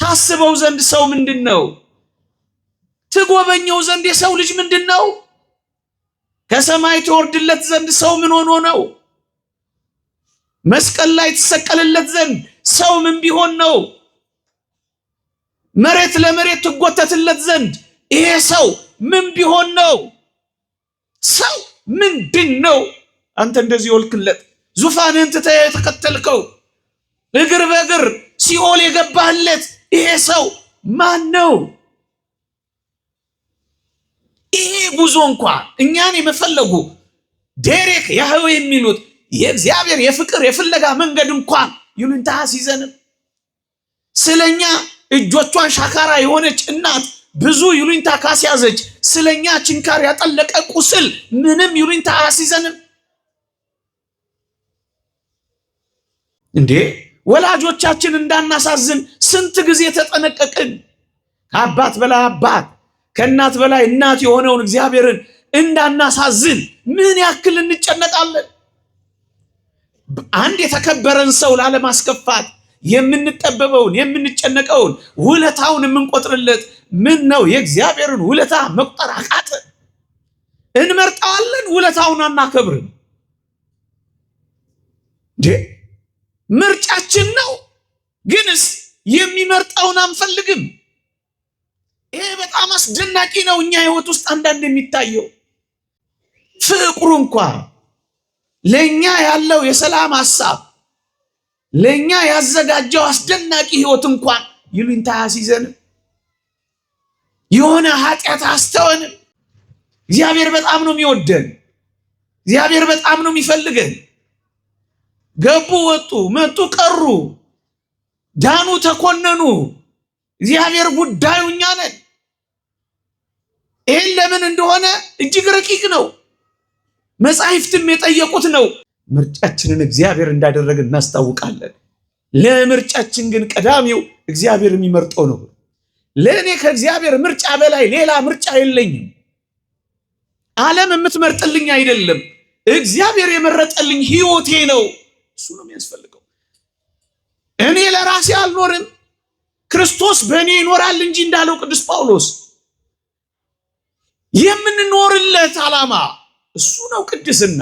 ታስበው ዘንድ ሰው ምንድነው? ትጎበኘው ዘንድ የሰው ልጅ ምንድነው? ከሰማይ ተወርድለት ዘንድ ሰው ምን ሆኖ ነው? መስቀል ላይ ተሰቀለለት ዘንድ ሰው ምን ቢሆን ነው? መሬት ለመሬት ተጎተተለት ዘንድ ይሄ ሰው ምን ቢሆን ነው? ሰው ምንድነው? አንተ እንደዚህ ወልክለት ዙፋንን ትተህ የተከተልከው እግር በእግር ሲኦል የገባህለት ይሄ ሰው ማን ነው? ይሄ ጉዞ እንኳን እኛን የመፈለጉ ዴሬክ ያህዌ የሚሉት የእግዚአብሔር የፍቅር የፍለጋ መንገድ እንኳን ይሉንታ ሲዘንም ስለኛ እጆቿን ሻካራ የሆነች እናት ብዙ ይሉንታ ካስያዘች ስለኛ ችንካር ያጠለቀ ቁስል ምንም ይሉንታ አያስይዘንም እንዴ? ወላጆቻችን እንዳናሳዝን ስንት ጊዜ ተጠነቀቅን። ከአባት በላይ አባት ከእናት በላይ እናት የሆነውን እግዚአብሔርን እንዳናሳዝን ምን ያክል እንጨነቃለን። አንድ የተከበረን ሰው ላለማስከፋት የምንጠበበውን የምንጨነቀውን ውለታውን የምንቆጥርለት ምን ነው? የእግዚአብሔርን ውለታ መቁጠር አቃተ። እንመርጣለን፣ ውለታውን አናከብርም። ምርጫችን ነው፣ ግንስ የሚመርጠውን አንፈልግም። ይሄ በጣም አስደናቂ ነው። እኛ ህይወት ውስጥ አንዳንድ የሚታየው ፍቅሩ እንኳን ለኛ ያለው የሰላም ሐሳብ ለኛ ያዘጋጀው አስደናቂ ህይወት እንኳን ይሉንታ ያስይዘንም የሆነ ኃጢአት አስተወንም። እግዚአብሔር በጣም ነው የሚወደን። እግዚአብሔር በጣም ነው የሚፈልገን። ገቡ፣ ወጡ፣ መጡ፣ ቀሩ፣ ዳኑ፣ ተኮነኑ፣ እግዚአብሔር ጉዳዩ እኛ ነን። ይሄን ለምን እንደሆነ እጅግ ረቂቅ ነው። መጻሕፍትም የጠየቁት ነው። ምርጫችንን እግዚአብሔር እንዳደረገ እናስታውቃለን። ለምርጫችን ግን ቀዳሚው እግዚአብሔር የሚመርጠው ነው። ለእኔ ከእግዚአብሔር ምርጫ በላይ ሌላ ምርጫ የለኝም። ዓለም የምትመርጥልኝ አይደለም፣ እግዚአብሔር የመረጠልኝ ህይወቴ ነው። እሱ ነው የሚያስፈልገው። እኔ ለራሴ አልኖርም፣ ክርስቶስ በእኔ ይኖራል እንጂ እንዳለው ቅዱስ ጳውሎስ የምንኖርለት ዓላማ እሱ ነው። ቅድስና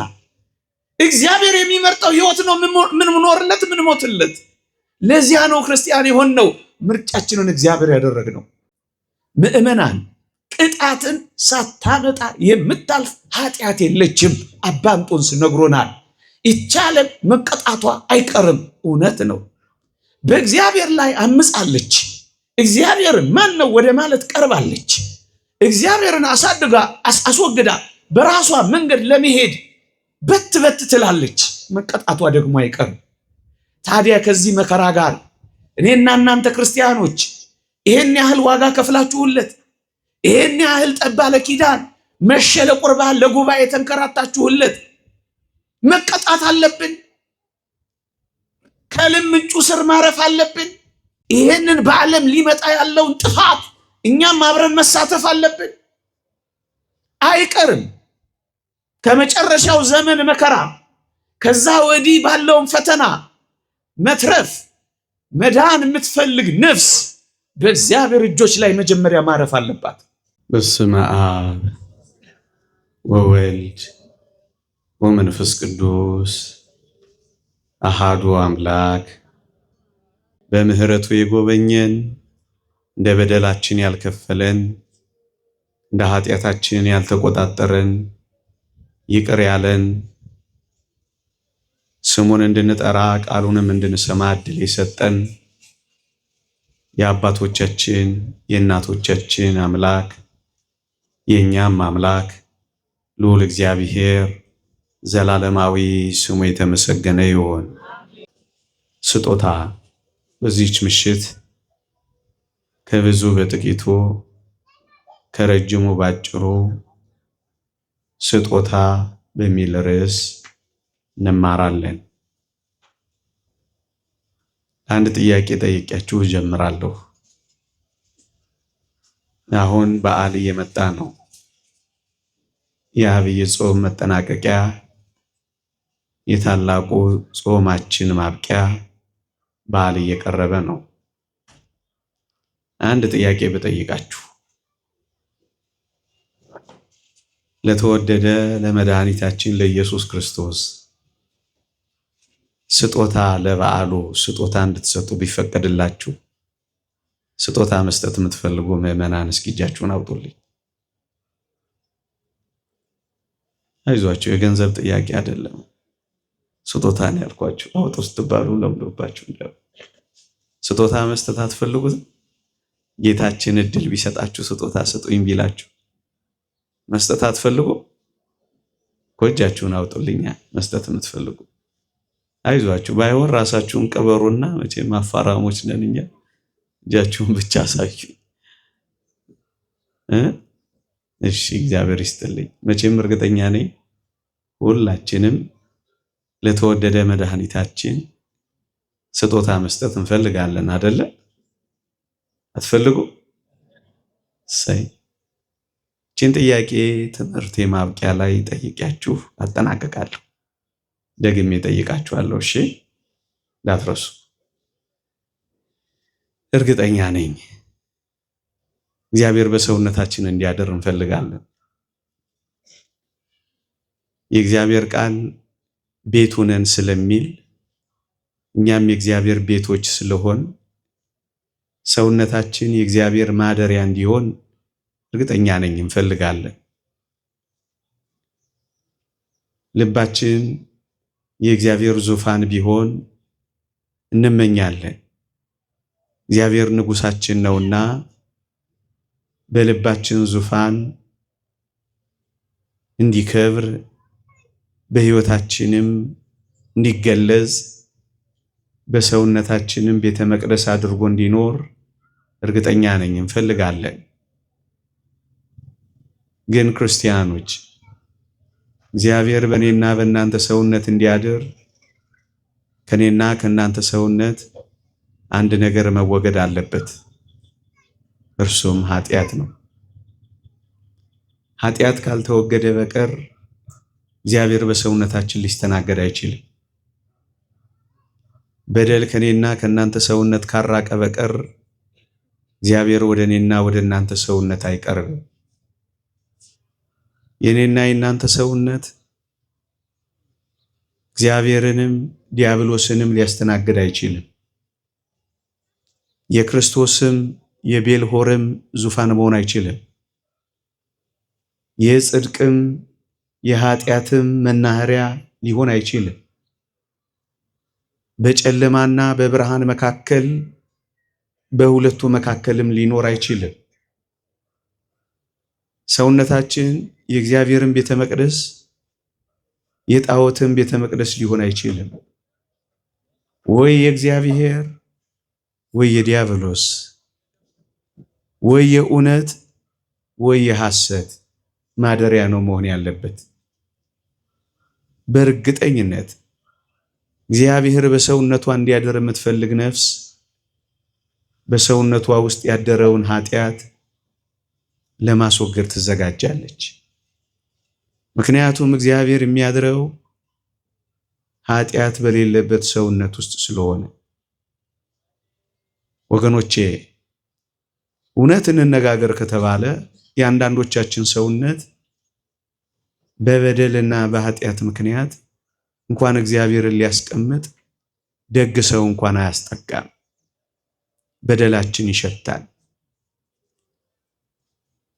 እግዚአብሔር የሚመርጠው ህይወት ነው። ምን ምኖርለት ምን ሞትለት። ለዚያ ነው ክርስቲያን የሆነው፣ ምርጫችንን እግዚአብሔር ያደረግነው። ምእመናን ቅጣትን ሳታመጣ የምታልፍ ኃጢአት የለችም። አባ እንጦንስ ነግሮናል። ይቻለም መቀጣቷ አይቀርም። እውነት ነው። በእግዚአብሔር ላይ አምጻለች። እግዚአብሔርን ማን ነው ወደ ማለት ቀርባለች። እግዚአብሔርን አሳድጋ አስወግዳ በራሷ መንገድ ለመሄድ በት ትላለች። መቀጣቷ ደግሞ አይቀርም። ታዲያ ከዚህ መከራ ጋር እኔና እናንተ ክርስቲያኖች ይሄን ያህል ዋጋ ከፍላችሁለት፣ ይሄን ያህል ጠባ ለኪዳን መሸ ለቁርባን ለጉባኤ ተንከራታችሁለት መቀጣት አለብን። ከልምንጩ ስር ማረፍ አለብን። ይሄንን በዓለም ሊመጣ ያለውን ጥፋት እኛም አብረን መሳተፍ አለብን። አይቀርም። ከመጨረሻው ዘመን መከራ ከዛ ወዲህ ባለውን ፈተና መትረፍ መዳን የምትፈልግ ነፍስ በእግዚአብሔር እጆች ላይ መጀመሪያ ማረፍ አለባት። በስመ አብ ወወልድ ወመንፈስ ቅዱስ አሃዱ አምላክ በምህረቱ የጎበኘን እንደ በደላችን ያልከፈለን እንደ ኃጢአታችን ያልተቆጣጠረን ይቅር ያለን ስሙን እንድንጠራ ቃሉንም እንድንሰማ ዕድል የሰጠን የአባቶቻችን የእናቶቻችን አምላክ የእኛም አምላክ ልዑል እግዚአብሔር ዘላለማዊ ስሙ የተመሰገነ ይሁን። ስጦታ በዚህች ምሽት ከብዙ በጥቂቱ ከረጅሙ ባጭሩ ስጦታ በሚል ርዕስ እንማራለን። አንድ ጥያቄ ጠይቄያችሁ ጀምራለሁ። አሁን በዓል እየመጣ ነው። የዐቢይ ጾም መጠናቀቂያ፣ የታላቁ ጾማችን ማብቂያ በዓል እየቀረበ ነው። አንድ ጥያቄ ብጠይቃችሁ ለተወደደ ለመድኃኒታችን ለኢየሱስ ክርስቶስ ስጦታ ለበዓሉ ስጦታ እንድትሰጡ ቢፈቀድላችሁ ስጦታ መስጠት የምትፈልጉ ምዕመናን እስኪ እጃችሁን አውጡልኝ። አይዟችሁ፣ የገንዘብ ጥያቄ አይደለም። ስጦታ ነው ያልኳችሁ። አውጡ ስትባሉ ለምዶባችሁ እንደው ስጦታ መስጠት አትፈልጉትም? ጌታችን እድል ቢሰጣችሁ ስጦታ ስጡኝ ቢላችሁ መስጠት አትፈልጉ? እጃችሁን አውጡልኛ መስጠት የምትፈልጉ። አይዟችሁ፣ ባይሆን ራሳችሁን ቀበሩና መቼም አፋራሞች ነን እኛ። እጃችሁን ብቻ አሳዩ። እሺ፣ እግዚአብሔር ይስጥልኝ። መቼም እርግጠኛ ነኝ ሁላችንም ለተወደደ መድኃኒታችን ስጦታ መስጠት እንፈልጋለን አይደለ? አትፈልጉ? ሰይ ቺን ጥያቄ ትምህርት ማብቂያ ላይ ጠይቂያችሁ አጠናቀቃለሁ። ደግሜ ጠይቃችኋለሁ። እሺ፣ እንዳትረሱ። እርግጠኛ ነኝ እግዚአብሔር በሰውነታችን እንዲያደር እንፈልጋለን። የእግዚአብሔር ቃል ቤቱ ነን ስለሚል እኛም የእግዚአብሔር ቤቶች ስለሆን ሰውነታችን የእግዚአብሔር ማደሪያ እንዲሆን እርግጠኛ ነኝ እንፈልጋለን። ልባችን የእግዚአብሔር ዙፋን ቢሆን እንመኛለን። እግዚአብሔር ንጉሳችን ነውና በልባችን ዙፋን እንዲከብር በሕይወታችንም እንዲገለጽ በሰውነታችንም ቤተ መቅደስ አድርጎ እንዲኖር እርግጠኛ ነኝ እንፈልጋለን። ግን ክርስቲያኖች እግዚአብሔር በእኔና በእናንተ ሰውነት እንዲያድር ከኔና ከእናንተ ሰውነት አንድ ነገር መወገድ አለበት። እርሱም ኃጢአት ነው። ኃጢአት ካልተወገደ በቀር እግዚአብሔር በሰውነታችን ሊስተናገድ አይችልም። በደል ከኔና ከእናንተ ሰውነት ካራቀ በቀር እግዚአብሔር ወደ እኔና ወደ እናንተ ሰውነት አይቀርብም። የኔና የእናንተ ሰውነት እግዚአብሔርንም ዲያብሎስንም ሊያስተናግድ አይችልም። የክርስቶስም የቤልሆርም ዙፋን መሆን አይችልም። የጽድቅም የኃጢአትም መናኸሪያ ሊሆን አይችልም። በጨለማና በብርሃን መካከል በሁለቱ መካከልም ሊኖር አይችልም። ሰውነታችን የእግዚአብሔርን ቤተ መቅደስ የጣዖትን ቤተ መቅደስ ሊሆን አይችልም። ወይ የእግዚአብሔር ወይ የዲያብሎስ፣ ወይ የእውነት ወይ የሐሰት ማደሪያ ነው መሆን ያለበት። በእርግጠኝነት እግዚአብሔር በሰውነቷ እንዲያደር የምትፈልግ ነፍስ በሰውነቷ ውስጥ ያደረውን ኃጢአት ለማስወገድ ትዘጋጃለች። ምክንያቱም እግዚአብሔር የሚያድረው ኃጢአት በሌለበት ሰውነት ውስጥ ስለሆነ። ወገኖቼ እውነት እንነጋገር ከተባለ የአንዳንዶቻችን ሰውነት በበደልና በኃጢአት ምክንያት እንኳን እግዚአብሔርን ሊያስቀምጥ ደግ ሰው እንኳን አያስጠጋም። በደላችን ይሸታል።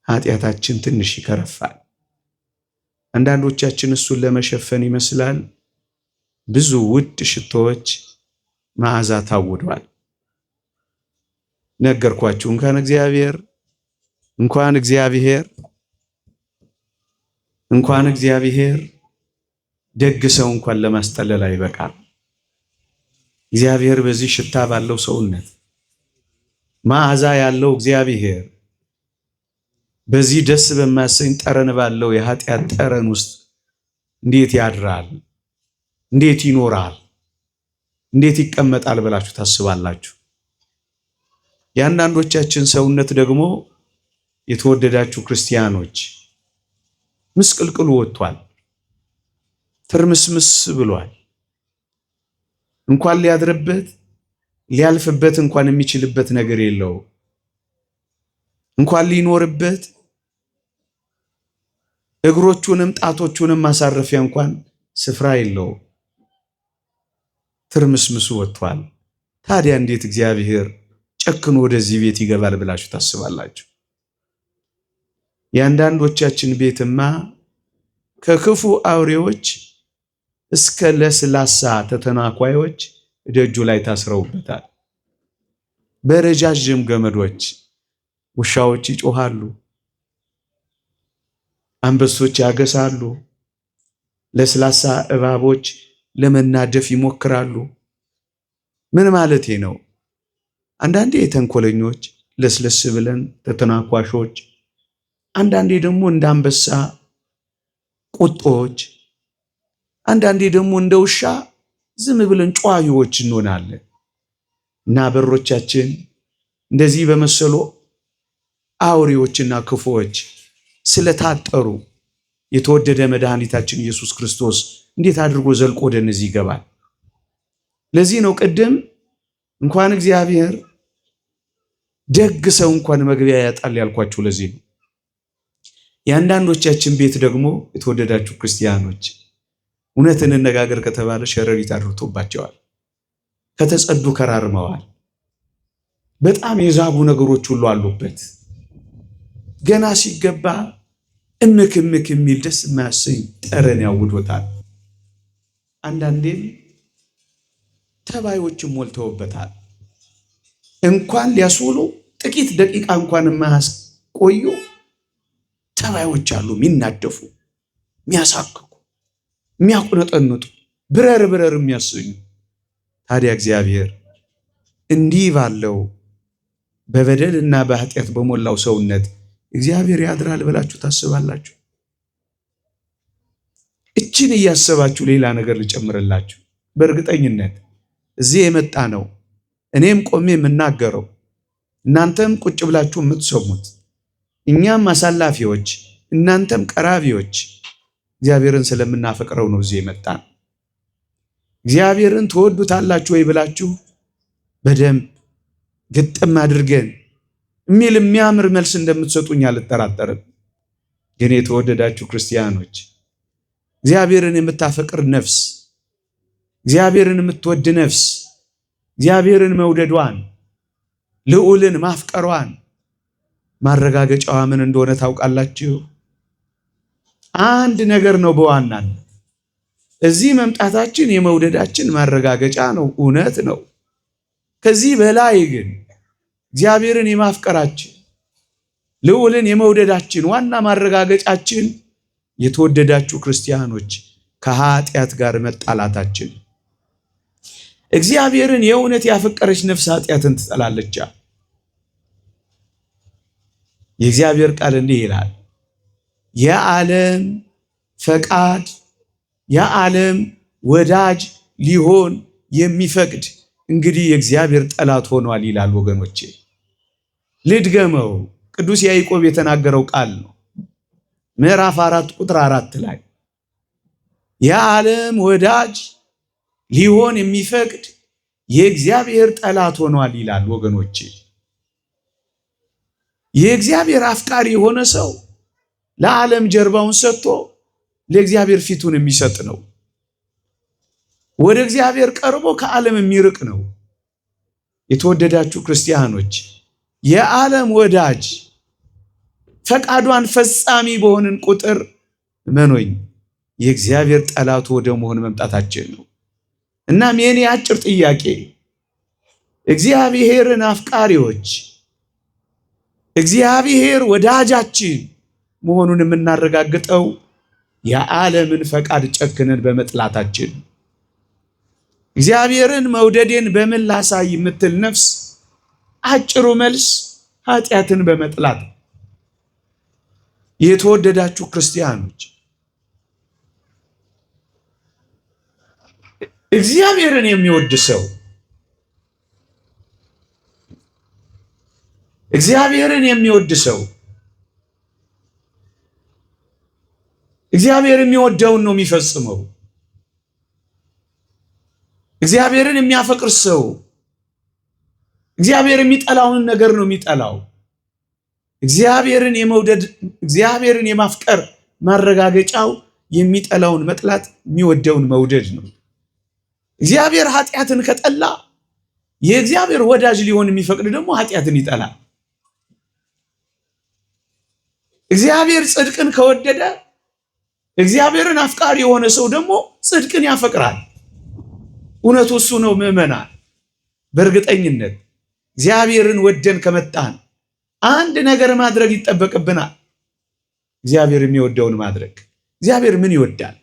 ኃጢአታችን ትንሽ ይከረፋል። አንዳንዶቻችን እሱን ለመሸፈን ይመስላል ብዙ ውድ ሽቶዎች መዓዛ ታውዷል። ነገርኳችሁ። እንኳን እግዚአብሔር ደግ ሰው እንኳን ለማስጠለል አይበቃም። እግዚአብሔር በዚህ ሽታ ባለው ሰውነት መዓዛ ያለው እግዚአብሔር በዚህ ደስ በማያሰኝ ጠረን ባለው የኃጢአት ጠረን ውስጥ እንዴት ያድራል? እንዴት ይኖራል? እንዴት ይቀመጣል ብላችሁ ታስባላችሁ? የአንዳንዶቻችን ሰውነት ደግሞ የተወደዳችሁ ክርስቲያኖች ምስቅልቅሉ ወጥቷል፣ ትርምስምስ ብሏል። እንኳን ሊያድርበት ሊያልፍበት እንኳን የሚችልበት ነገር የለው። እንኳን ሊኖርበት እግሮቹንም ጣቶቹንም ማሳረፊያ እንኳን ስፍራ የለው። ትርምስምሱ ወጥቷል። ታዲያ እንዴት እግዚአብሔር ጨክኖ ወደዚህ ቤት ይገባል ብላችሁ ታስባላችሁ? የአንዳንዶቻችን ቤትማ ከክፉ አውሬዎች እስከ ለስላሳ ተተናኳዮች ደጁ ላይ ታስረውበታል። በረጃጅም ገመዶች ውሻዎች ይጮሃሉ፣ አንበሶች ያገሳሉ፣ ለስላሳ እባቦች ለመናደፍ ይሞክራሉ። ምን ማለቴ ነው? አንዳንዴ የተንኮለኞች ለስለስ ብለን ተተናኳሾች፣ አንዳንዴ ደግሞ እንደ አንበሳ ቁጦች፣ አንዳንዴ ደግሞ እንደ ውሻ ዝም ብለን ጨዋሂዎች እንሆናለን። እና በሮቻችን እንደዚህ በመሰሉ አውሬዎችና ክፉዎች ስለታጠሩ የተወደደ መድኃኒታችን ኢየሱስ ክርስቶስ እንዴት አድርጎ ዘልቆ ወደ እነዚህ ይገባል? ለዚህ ነው ቅድም እንኳን እግዚአብሔር ደግ ሰው እንኳን መግቢያ ያጣል ያልኳችሁ። ለዚህ ነው የአንዳንዶቻችን ቤት ደግሞ የተወደዳችሁ ክርስቲያኖች እውነት እንነጋገር ከተባለ ሸረሪት አድርቶባቸዋል። ከተጸዱ ከራርመዋል። በጣም የዛቡ ነገሮች ሁሉ አሉበት። ገና ሲገባ እምክ እምክ የሚል ደስ የማያሰኝ ጠረን ያውዶታል። አንዳንዴም ተባዮችም ሞልተውበታል። እንኳን ሊያስውሉ ጥቂት ደቂቃ እንኳን የማያስቆዩ ተባዮች አሉ። የሚናደፉ፣ የሚያሳክኩ፣ የሚያቁነጠንጡ፣ ብረር ብረር የሚያሰኙ። ታዲያ እግዚአብሔር እንዲህ ባለው በበደልና በኃጢአት በሞላው ሰውነት እግዚአብሔር ያድራል ብላችሁ ታስባላችሁ? እችን እያሰባችሁ ሌላ ነገር ልጨምርላችሁ። በእርግጠኝነት እዚህ የመጣ ነው እኔም ቆሜ የምናገረው እናንተም ቁጭ ብላችሁ የምትሰሙት እኛም አሳላፊዎች እናንተም ቀራቢዎች እግዚአብሔርን ስለምናፈቅረው ነው እዚህ የመጣ ነው። እግዚአብሔርን ትወዱታላችሁ ወይ ብላችሁ በደንብ ግጥም አድርገን የሚል የሚያምር መልስ እንደምትሰጡኝ አልጠራጠርም። ግን የተወደዳችሁ ክርስቲያኖች እግዚአብሔርን የምታፈቅር ነፍስ፣ እግዚአብሔርን የምትወድ ነፍስ እግዚአብሔርን መውደዷን ልዑልን ማፍቀሯን ማረጋገጫዋ ምን እንደሆነ ታውቃላችሁ? አንድ ነገር ነው። በዋናነት እዚህ መምጣታችን የመውደዳችን ማረጋገጫ ነው፣ እውነት ነው። ከዚህ በላይ ግን እግዚአብሔርን የማፍቀራችን ልዑልን የመውደዳችን ዋና ማረጋገጫችን የተወደዳችሁ ክርስቲያኖች ከኃጢአት ጋር መጣላታችን። እግዚአብሔርን የእውነት ያፈቀረች ነፍስ ኃጢአትን ትጠላለች። የእግዚአብሔር ቃል እንዲህ ይላል፣ የዓለም ፈቃድ የዓለም ወዳጅ ሊሆን የሚፈቅድ እንግዲህ የእግዚአብሔር ጠላት ሆኗል ይላል። ወገኖቼ ልድገመው፣ ቅዱስ ያዕቆብ የተናገረው ቃል ነው። ምዕራፍ 4 ቁጥር 4 ላይ የዓለም ወዳጅ ሊሆን የሚፈቅድ የእግዚአብሔር ጠላት ሆኗል ይላል። ወገኖቼ የእግዚአብሔር አፍቃሪ የሆነ ሰው ለዓለም ጀርባውን ሰጥቶ ለእግዚአብሔር ፊቱን የሚሰጥ ነው። ወደ እግዚአብሔር ቀርቦ ከዓለም የሚርቅ ነው። የተወደዳችሁ ክርስቲያኖች የዓለም ወዳጅ ፈቃዷን ፈጻሚ በሆንን ቁጥር እመኑኝ የእግዚአብሔር ጠላቱ ወደ መሆን መምጣታችን ነው። እናም የኔ አጭር ጥያቄ እግዚአብሔርን አፍቃሪዎች እግዚአብሔር ወዳጃችን መሆኑን የምናረጋግጠው የዓለምን ፈቃድ ጨክነን በመጥላታችን። እግዚአብሔርን መውደዴን በምን ላሳይ የምትል ነፍስ አጭሩ መልስ ኃጢአትን በመጥላት። የተወደዳችሁ ክርስቲያኖች እግዚአብሔርን የሚወድ ሰው እግዚአብሔርን የሚወድ ሰው እግዚአብሔር የሚወደውን ነው የሚፈጽመው። እግዚአብሔርን የሚያፈቅር ሰው እግዚአብሔር የሚጠላውን ነገር ነው የሚጠላው። እግዚአብሔርን የመውደድ እግዚአብሔርን የማፍቀር ማረጋገጫው የሚጠላውን መጥላት የሚወደውን መውደድ ነው። እግዚአብሔር ኃጢአትን ከጠላ የእግዚአብሔር ወዳጅ ሊሆን የሚፈቅድ ደግሞ ኃጢአትን ይጠላል። እግዚአብሔር ጽድቅን ከወደደ እግዚአብሔርን አፍቃሪ የሆነ ሰው ደግሞ ጽድቅን ያፈቅራል። እውነቱ እሱ ነው ምዕመናን። በእርግጠኝነት እግዚአብሔርን ወደን ከመጣን አንድ ነገር ማድረግ ይጠበቅብናል። እግዚአብሔር የሚወደውን ማድረግ። እግዚአብሔር ምን ይወዳል?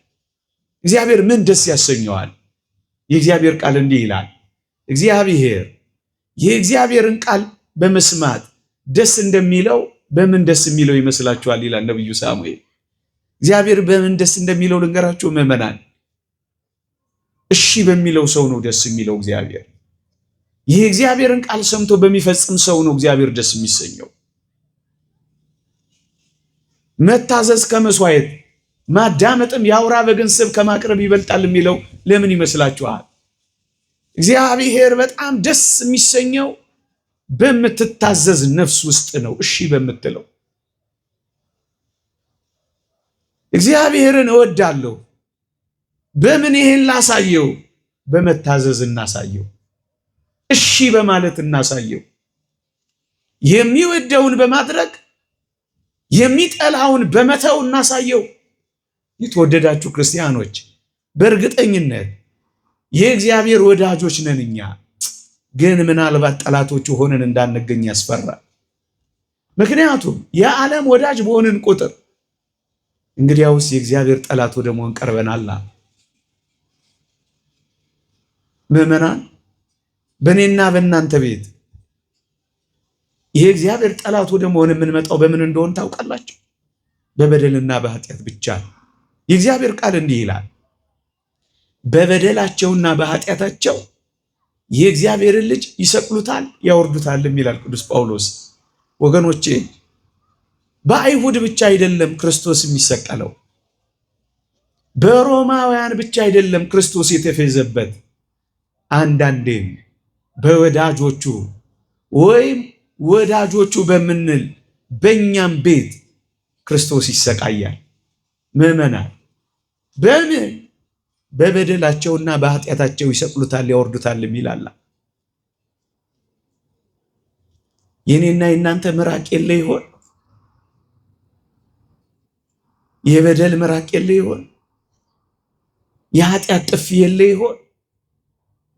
እግዚአብሔር ምን ደስ ያሰኘዋል? የእግዚአብሔር ቃል እንዲህ ይላል፣ እግዚአብሔር የእግዚአብሔርን ቃል በመስማት ደስ እንደሚለው በምን ደስ የሚለው ይመስላችኋል? ይላል ነብዩ ሳሙኤል። እግዚአብሔር በምን ደስ እንደሚለው ልንገራችሁ ምዕመናን። እሺ በሚለው ሰው ነው ደስ የሚለው እግዚአብሔር። ይህ እግዚአብሔርን ቃል ሰምቶ በሚፈጽም ሰው ነው እግዚአብሔር ደስ የሚሰኘው። መታዘዝ ከመስዋዕት ማዳመጥም የአውራ በግን ስብ ከማቅረብ ይበልጣል የሚለው ለምን ይመስላችኋል? እግዚአብሔር በጣም ደስ የሚሰኘው በምትታዘዝ ነፍስ ውስጥ ነው። እሺ በምትለው እግዚአብሔርን እወዳለሁ በምን ይሄን ላሳየው? በመታዘዝ እናሳየው። እሺ በማለት እናሳየው። የሚወደውን በማድረግ የሚጠላውን በመተው እናሳየው። የተወደዳችሁ ክርስቲያኖች በእርግጠኝነት የእግዚአብሔር ወዳጆች ነን እኛ። ግን ምናልባት ጠላቶቹ ሆነን እንዳንገኝ ያስፈራል። ምክንያቱም የዓለም ወዳጅ በሆንን ቁጥር እንግዲያውስ የእግዚአብሔር ጠላት ወደ መሆን ቀርበናል። ምዕመናን በእኔና በእናንተ ቤት የእግዚአብሔር ጠላት ወደ መሆን የምንመጣው በምን እንደሆን ታውቃላችሁ? በበደልና በኃጢአት ብቻ። የእግዚአብሔር ቃል እንዲህ ይላል፣ በበደላቸውና በኃጢአታቸው የእግዚአብሔርን ልጅ ይሰቅሉታል ያወርዱታልም ይላል ቅዱስ ጳውሎስ። ወገኖቼ በአይሁድ ብቻ አይደለም ክርስቶስ የሚሰቀለው፣ በሮማውያን ብቻ አይደለም ክርስቶስ የተፌዘበት። አንዳንዴም በወዳጆቹ ወይም ወዳጆቹ በምንል በእኛም ቤት ክርስቶስ ይሰቃያል። ምዕመናን በምን በበደላቸውና በኃጢአታቸው ይሰቅሉታል ያወርዱታል ይላል። የኔና የናንተ ምራቅ የለ ይሆን? የበደል ምራቅ የለ ይሆን? የኃጢአት ጥፊ የለ ይሆን?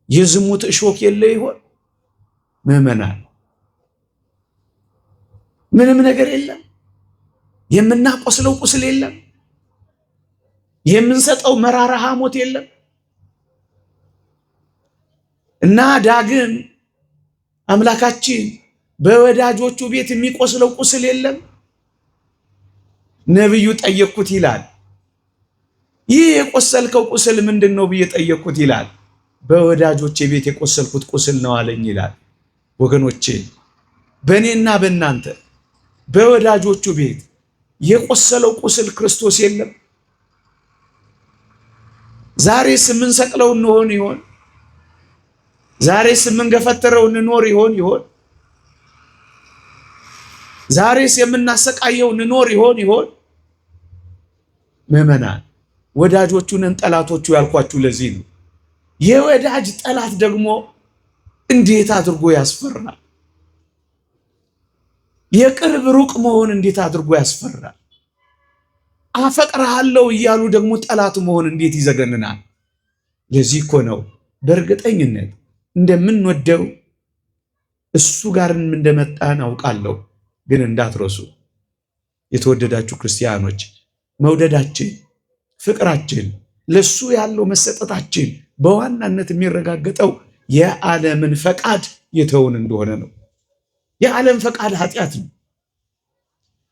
የዝሙት እሾክ የለ ይሆን? ምዕመናን ምንም ነገር የለም። የምናቆስለው ቁስል የለም። የምንሰጠው መራራ ሐሞት የለም። እና ዳግም አምላካችን በወዳጆቹ ቤት የሚቆስለው ቁስል የለም። ነብዩ ጠየቅኩት ይላል፣ ይህ የቆሰልከው ቁስል ምንድን ነው ብዬ ጠየቅኩት ይላል። በወዳጆቼ ቤት የቆሰልኩት ቁስል ነው አለኝ ይላል። ወገኖቼ በእኔና በእናንተ በወዳጆቹ ቤት የቆሰለው ቁስል ክርስቶስ የለም? ዛሬስ የምንሰቅለው እንሆን ይሆን? ዛሬስ የምንገፈትረው እንኖር ይሆን? ዛሬስ የምናሰቃየው እንኖር ይሆን? ምዕመናን ወዳጆቹንን ጠላቶቹ ያልኳችሁ ለዚህ ነው። የወዳጅ ጠላት ደግሞ እንዴት አድርጎ ያስፈራል! የቅርብ ሩቅ መሆን እንዴት አድርጎ ያስፈራል! አፈቅርሃለሁ እያሉ ደግሞ ጠላት መሆን እንዴት ይዘገንናል! ለዚህ እኮ ነው በእርግጠኝነት እንደምንወደው እሱ ጋር እንደመጣን አውቃለሁ። ግን እንዳትረሱ የተወደዳችሁ ክርስቲያኖች፣ መውደዳችን፣ ፍቅራችን፣ ለሱ ያለው መሰጠታችን በዋናነት የሚረጋገጠው የዓለምን ፈቃድ የተውን እንደሆነ ነው። የዓለም ፈቃድ ኃጢአት ነው።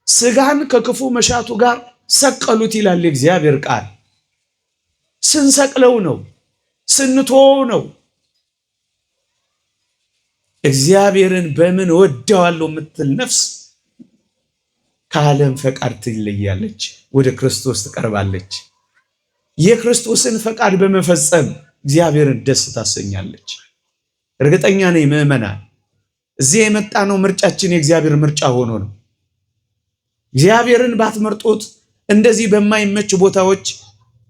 ስጋን ከክፉ መሻቱ ጋር ሰቀሉት ይላል የእግዚአብሔር ቃል። ስንሰቅለው ነው፣ ስንተወው ነው። እግዚአብሔርን በምን ወደዋለሁ የምትል ነፍስ ከዓለም ፈቃድ ትለያለች፣ ወደ ክርስቶስ ትቀርባለች። የክርስቶስን ፈቃድ በመፈጸም እግዚአብሔርን ደስ ታሰኛለች። እርግጠኛ ነኝ ምዕመናን፣ እዚህ የመጣ ነው ምርጫችን የእግዚአብሔር ምርጫ ሆኖ ነው። እግዚአብሔርን ባትመርጡት እንደዚህ በማይመች ቦታዎች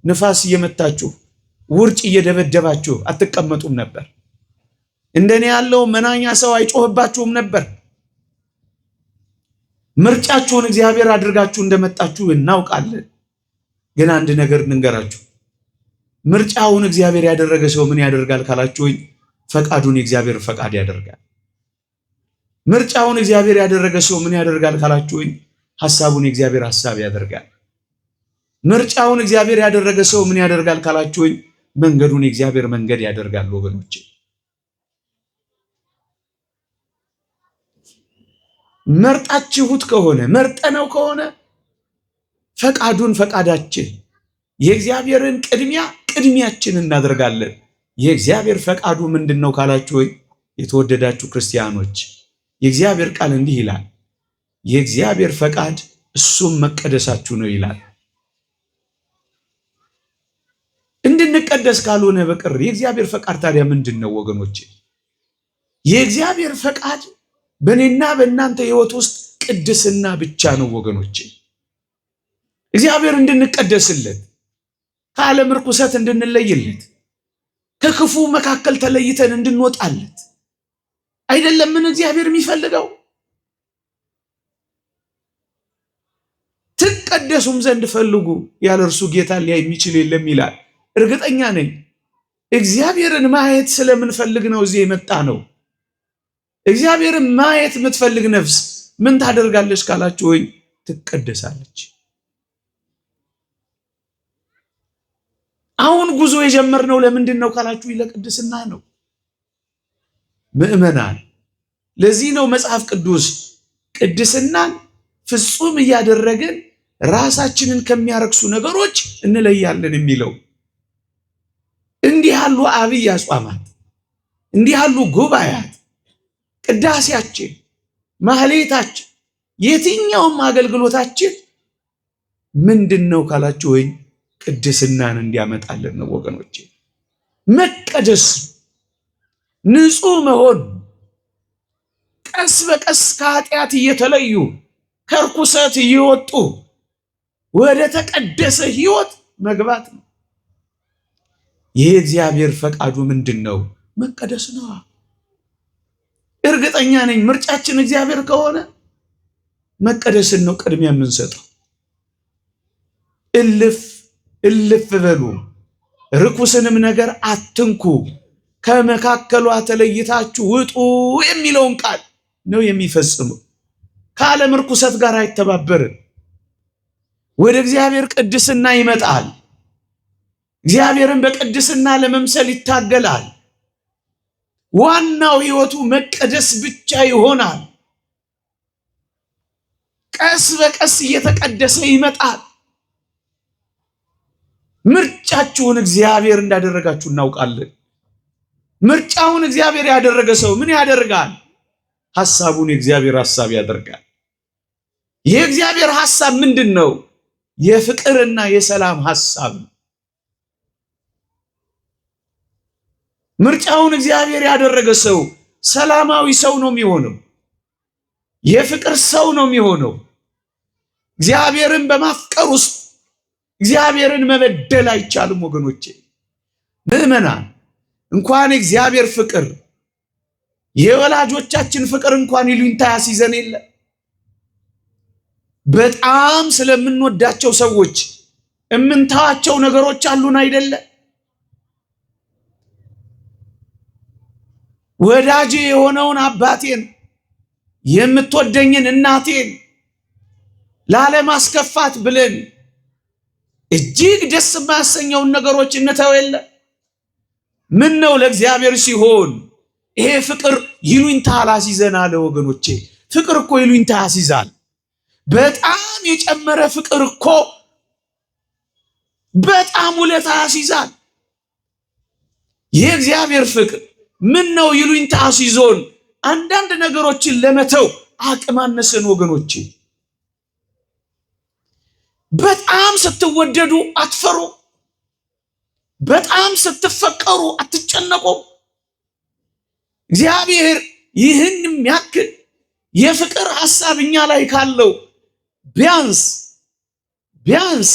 ንፋስ እየመታችሁ ውርጭ እየደበደባችሁ አትቀመጡም ነበር። እንደኔ ያለው መናኛ ሰው አይጮህባችሁም ነበር። ምርጫችሁን እግዚአብሔር አድርጋችሁ እንደመጣችሁ እናውቃለን። ግን አንድ ነገር እንንገራችሁ። ምርጫውን እግዚአብሔር ያደረገ ሰው ምን ያደርጋል ካላችሁኝ፣ ፈቃዱን የእግዚአብሔር ፈቃድ ያደርጋል። ምርጫውን እግዚአብሔር ያደረገ ሰው ምን ያደርጋል ካላችሁኝ፣ ሐሳቡን የእግዚአብሔር ሐሳብ ያደርጋል። ምርጫውን እግዚአብሔር ያደረገ ሰው ምን ያደርጋል ካላችሁኝ፣ መንገዱን የእግዚአብሔር መንገድ ያደርጋል። ወገኖቼ መርጣችሁት ከሆነ መርጠነው ከሆነ ፈቃዱን ፈቃዳችን፣ የእግዚአብሔርን ቅድሚያ ቅድሚያችን እናደርጋለን። የእግዚአብሔር ፈቃዱ ምንድነው ካላችሁኝ፣ የተወደዳችሁ ክርስቲያኖች የእግዚአብሔር ቃል እንዲህ ይላል፣ የእግዚአብሔር ፈቃድ እሱም መቀደሳችሁ ነው ይላል። እንድንቀደስ ካልሆነ በቀር የእግዚአብሔር ፈቃድ ታዲያ ምንድነው ወገኖቼ? የእግዚአብሔር ፈቃድ በእኔና በእናንተ ሕይወት ውስጥ ቅድስና ብቻ ነው ወገኖቼ። እግዚአብሔር እንድንቀደስለት፣ ከዓለም ርኩሰት እንድንለይለት፣ ከክፉ መካከል ተለይተን እንድንወጣለት አይደለምን እግዚአብሔር የሚፈልገው? ትቀደሱም ዘንድ ፈልጉ፣ ያለ እርሱ ጌታ ሊያይ የሚችል የለም ይላል። እርግጠኛ ነኝ እግዚአብሔርን ማየት ስለምንፈልግ ነው እዚህ የመጣ ነው። እግዚአብሔርን ማየት የምትፈልግ ነፍስ ምን ታደርጋለች ካላችሁ፣ ወይ ትቀደሳለች። አሁን ጉዞ የጀመርነው ለምንድን ነው ካላችሁ፣ ለቅድስና ነው ምእመናን። ለዚህ ነው መጽሐፍ ቅዱስ ቅድስናን ፍጹም እያደረግን ራሳችንን ከሚያረክሱ ነገሮች እንለያለን የሚለው። እንዲህ ያሉ አብይ አጽዋማት፣ እንዲህ ያሉ ጉባኤያት፣ ቅዳሴያችን፣ ማህሌታችን፣ የትኛውም አገልግሎታችን ምንድን ነው ካላችሁ፣ ወይ ቅድስናን እንዲያመጣልን ነው ወገኖቼ። መቀደስ፣ ንጹህ መሆን፣ ቀስ በቀስ ከኃጢአት እየተለዩ ከርኩሰት እየወጡ ወደ ተቀደሰ ሕይወት መግባት ነው። ይህ እግዚአብሔር ፈቃዱ ምንድን ነው? መቀደስ ነው። እርግጠኛ ነኝ ምርጫችን እግዚአብሔር ከሆነ መቀደስን ነው ቅድሚያ የምንሰጠው። እልፍ በሉ፣ ርኩስንም ነገር አትንኩ፣ ከመካከሏ ተለይታችሁ ውጡ የሚለውን ቃል ነው የሚፈጽመው። ከዓለም ርኩሰት ጋር አይተባበርም። ወደ እግዚአብሔር ቅድስና ይመጣል። እግዚአብሔርን በቅድስና ለመምሰል ይታገላል። ዋናው ሕይወቱ መቀደስ ብቻ ይሆናል። ቀስ በቀስ እየተቀደሰ ይመጣል። ምርጫችሁን እግዚአብሔር እንዳደረጋችሁ እናውቃለን። ምርጫውን እግዚአብሔር ያደረገ ሰው ምን ያደርጋል? ሐሳቡን የእግዚአብሔር ሐሳብ ያደርጋል። የእግዚአብሔር ሐሳብ ምንድን ነው? የፍቅርና የሰላም ሐሳብ ነው። ምርጫውን እግዚአብሔር ያደረገ ሰው ሰላማዊ ሰው ነው የሚሆነው። የፍቅር ሰው ነው የሚሆነው። እግዚአብሔርን በማፍቀር ውስጥ እግዚአብሔርን መበደል አይቻልም ወገኖቼ። ምዕመናን እንኳን እግዚአብሔር ፍቅር የወላጆቻችን ፍቅር እንኳን ይሉኝታ ያስይዘን የለ። በጣም ስለምንወዳቸው ሰዎች እምንተዋቸው ነገሮች አሉን አይደለ? ወዳጄ የሆነውን አባቴን የምትወደኝን እናቴን ላለማስከፋት ብለን እጅግ ደስ የማያሰኘውን ነገሮች እንተው የለ? ምን ነው ለእግዚአብሔር ሲሆን ይሄ ፍቅር ይሉኝታ አላስይዘን አለ ወገኖቼ። ፍቅር እኮ ይሉኝታ ያስይዛል። በጣም የጨመረ ፍቅር እኮ በጣም ውለታ ያስይዛል። የእግዚአብሔር ፍቅር ምን ነው ይሉኝታ አስይዞን አንዳንድ ነገሮችን ለመተው አቅም አነሰን ወገኖቼ። በጣም ስትወደዱ አትፈሩ። በጣም ስትፈቀሩ አትጨነቁ። እግዚአብሔር ይህን የሚያክል የፍቅር ሐሳብ እኛ ላይ ካለው ቢያንስ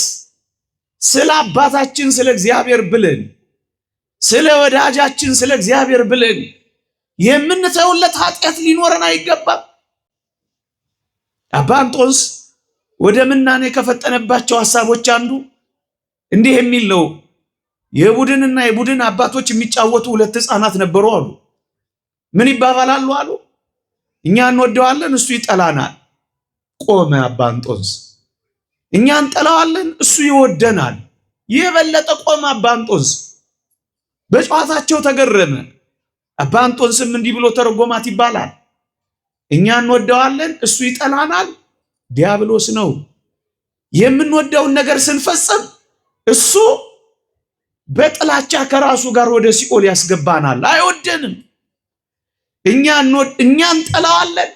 ስለ አባታችን ስለ እግዚአብሔር ብለን ስለ ወዳጃችን ስለ እግዚአብሔር ብለን የምንተውለት ኃጢአት ሊኖረን አይገባም። አባ እንጦንስ ወደ ምናኔ ከፈጠነባቸው ሐሳቦች አንዱ እንዲህ የሚል ነው። የቡድንና የቡድን አባቶች የሚጫወቱ ሁለት ሕፃናት ነበሩ አሉ። ምን ይባባላሉ አሉ? እኛ እንወደዋለን፣ እሱ ይጠላናል። ቆመ አባ እንጦንስ። እኛ እንጠላዋለን፣ እሱ ይወደናል። የበለጠ ቆመ አባ እንጦንስ። በጨዋታቸው ተገረመ። አባ እንጦንስም እንዲህ ብሎ ተረጎማት ይባላል። እኛ እንወደዋለን፣ እሱ ይጠላናል። ዲያብሎስ ነው። የምንወደውን ነገር ስንፈጽም እሱ በጥላቻ ከራሱ ጋር ወደ ሲኦል ያስገባናል። አይወደንም። እኛ እንጠላዋለን፣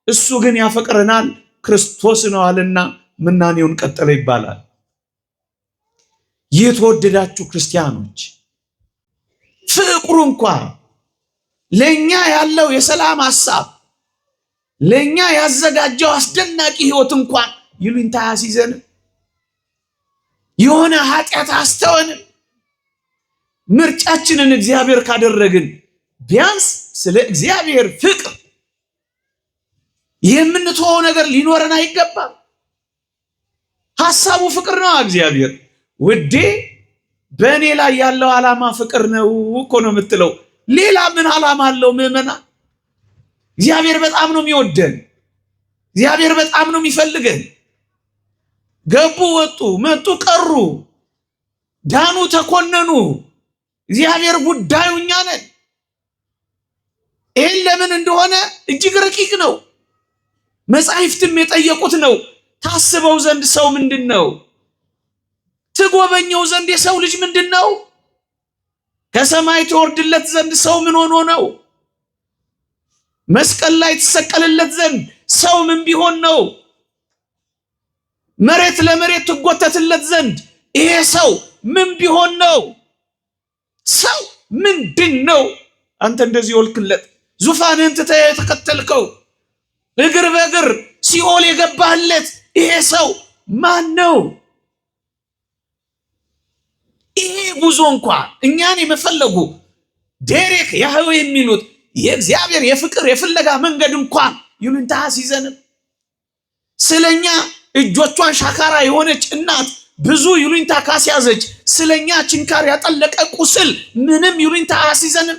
እሱ ግን ያፈቅረናል። ክርስቶስ ነዋልና ምናኔውን ቀጠለ ይባላል። የተወደዳችሁ ክርስቲያኖች ፍቅሩ እንኳ ለኛ ያለው የሰላም ሐሳብ ለኛ ያዘጋጀው አስደናቂ ህይወት እንኳን ይሉኝታ ያስይዘንም የሆነ ኃጢአት አስተወንም ምርጫችንን እግዚአብሔር ካደረግን ቢያንስ ስለ እግዚአብሔር ፍቅር የምንተወው ነገር ሊኖረን አይገባም። ሐሳቡ ፍቅር ነው። እግዚአብሔር ውዴ በእኔ ላይ ያለው ዓላማ ፍቅር ነው እኮ ነው የምትለው። ሌላ ምን ዓላማ አለው? ምዕመና እግዚአብሔር በጣም ነው የሚወደን። እግዚአብሔር በጣም ነው የሚፈልገን። ገቡ፣ ወጡ፣ መጡ፣ ቀሩ፣ ዳኑ፣ ተኮነኑ፣ እግዚአብሔር ጉዳዩ እኛ ነን። ይህን ለምን እንደሆነ እጅግ ረቂቅ ነው። መጻሕፍትም የጠየቁት ነው። ታስበው ዘንድ ሰው ምንድን ነው? ትጎበኘው ዘንድ የሰው ልጅ ምንድን ነው? ከሰማይ ትወርድለት ዘንድ ሰው ምን ሆኖ ነው? መስቀል ላይ ትሰቀልለት ዘንድ ሰው ምን ቢሆን ነው? መሬት ለመሬት ትጎተትለት ዘንድ ይሄ ሰው ምን ቢሆን ነው? ሰው ምንድን ነው? አንተ እንደዚህ ወልክለት ዙፋንህን ትተህ የተከተልከው እግር በእግር ሲኦል የገባህለት ይሄ ሰው ማን ነው? ይሄ ጉዞ እንኳ እኛን የመፈለጉ ዴሬክ ያህዌ የሚሉት የእግዚአብሔር የፍቅር የፍለጋ መንገድ እንኳን ይሉኝታ ሲዘንም ስለኛ እጆቿን ሻካራ የሆነች እናት ብዙ ይሉኝታ ካስያዘች ስለኛ ችንካር ያጠለቀ ቁስል ምንም ይሉኝታ ሲዘንም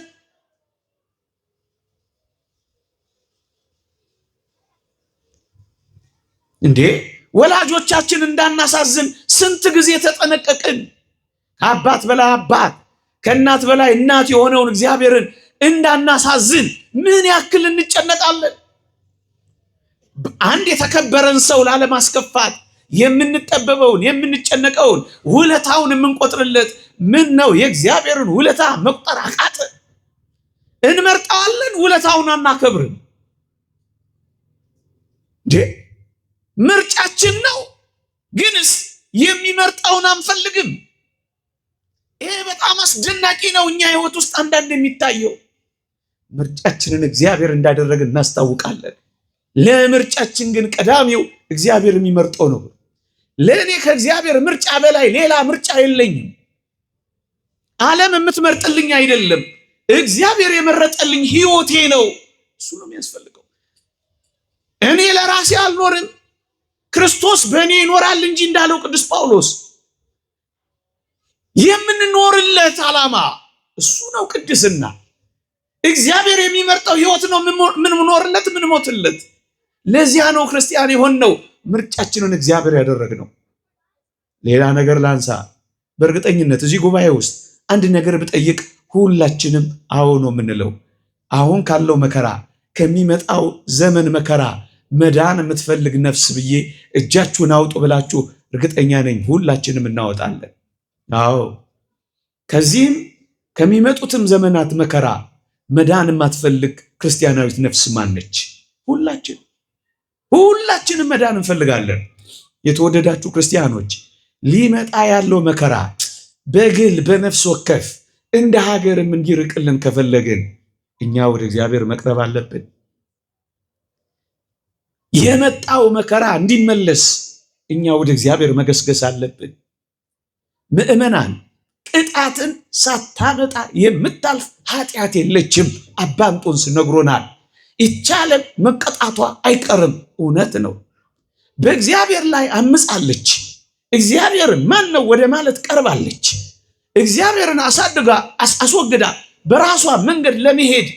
እንዴ ወላጆቻችን እንዳናሳዝን ስንት ጊዜ ተጠነቀቅን። ከአባት በላይ አባት ከእናት በላይ እናት የሆነውን እግዚአብሔርን እንዳናሳዝን ምን ያክል እንጨነቃለን። አንድ የተከበረን ሰው ላለማስከፋት የምንጠበበውን የምንጨነቀውን ውለታውን የምንቆጥርለት ምን ነው? የእግዚአብሔርን ውለታ መቁጠር አቃተ። እንመርጠዋለን፣ ውለታውን አናከብርም። ምርጫችን ነው፣ ግንስ የሚመርጠውን አንፈልግም። ይሄ በጣም አስደናቂ ነው። እኛ ህይወት ውስጥ አንዳንድ የሚታየው ምርጫችንን እግዚአብሔር እንዳደረግን እናስታውቃለን። ለምርጫችን ግን ቀዳሚው እግዚአብሔር የሚመርጠው ነው። ለእኔ ከእግዚአብሔር ምርጫ በላይ ሌላ ምርጫ የለኝም። ዓለም የምትመርጥልኝ አይደለም፣ እግዚአብሔር የመረጠልኝ ህይወቴ ነው። እሱ ነው የሚያስፈልገው። እኔ ለራሴ አልኖርም፣ ክርስቶስ በእኔ ይኖራል እንጂ እንዳለው ቅዱስ ጳውሎስ የምንኖርለት ዓላማ እሱ ነው። ቅድስና እግዚአብሔር የሚመርጠው ህይወት ነው። ምን ምኖርለት ምን ሞትለት። ለዚያ ነው ክርስቲያን የሆነው ምርጫችንን እግዚአብሔር ያደረግነው። ሌላ ነገር ላንሳ። በእርግጠኝነት እዚህ ጉባኤ ውስጥ አንድ ነገር ብጠይቅ ሁላችንም አዎ ነው የምንለው። አሁን ካለው መከራ ከሚመጣው ዘመን መከራ መዳን የምትፈልግ ነፍስ ብዬ እጃችሁን አውጡ ብላችሁ እርግጠኛ ነኝ ሁላችንም እናወጣለን። አዎ ከዚህም ከሚመጡትም ዘመናት መከራ መዳን የማትፈልግ ክርስቲያናዊት ነፍስ ማነች? ሁላችንም መዳን እንፈልጋለን። የተወደዳችሁ ክርስቲያኖች ሊመጣ ያለው መከራ በግል በነፍስ ወከፍ እንደ ሀገርም እንዲርቅልን ከፈለግን እኛ ወደ እግዚአብሔር መቅረብ አለብን። የመጣው መከራ እንዲመለስ እኛ ወደ እግዚአብሔር መገስገስ አለብን። ምእመናን ቅጣትን ሳታመጣ የምታልፍ ኃጢአት የለችም። አባ እንጦንስ ነግሮናል። ይህች ዓለም መቀጣቷ አይቀርም። እውነት ነው። በእግዚአብሔር ላይ አምጻለች። እግዚአብሔር ማን ነው ወደ ማለት ቀርባለች። እግዚአብሔርን አሳድጋ አስወግዳ በራሷ መንገድ ለመሄድ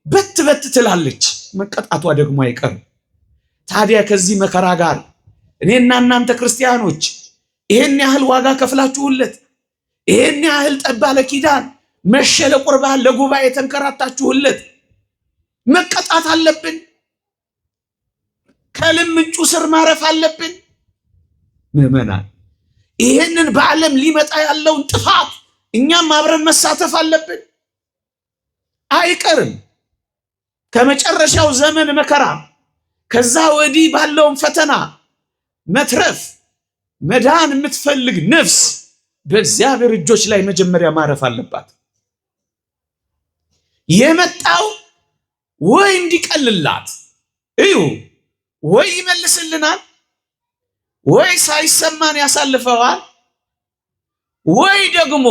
በት በት ትላለች። መቀጣቷ ደግሞ አይቀርም። ታዲያ ከዚህ መከራ ጋር እኔና እናንተ ክርስቲያኖች ይሄን ያህል ዋጋ ከፍላችሁለት፣ ይሄን ያህል ጠባ ለኪዳን መሸ ለቁርባን ለጉባኤ ተንከራታችሁለት መቀጣት አለብን? ከልምንጩ ስር ማረፍ አለብን? ምዕመናን ይሄንን በዓለም ሊመጣ ያለውን ጥፋት እኛም አብረን መሳተፍ አለብን። አይቀርም። ከመጨረሻው ዘመን መከራ ከዛ ወዲህ ባለውን ፈተና መትረፍ መዳን የምትፈልግ ነፍስ በእግዚአብሔር እጆች ላይ መጀመሪያ ማረፍ አለባት። የመጣው ወይ እንዲቀልላት እዩ፣ ወይ ይመልስልናል፣ ወይ ሳይሰማን ያሳልፈዋል፣ ወይ ደግሞ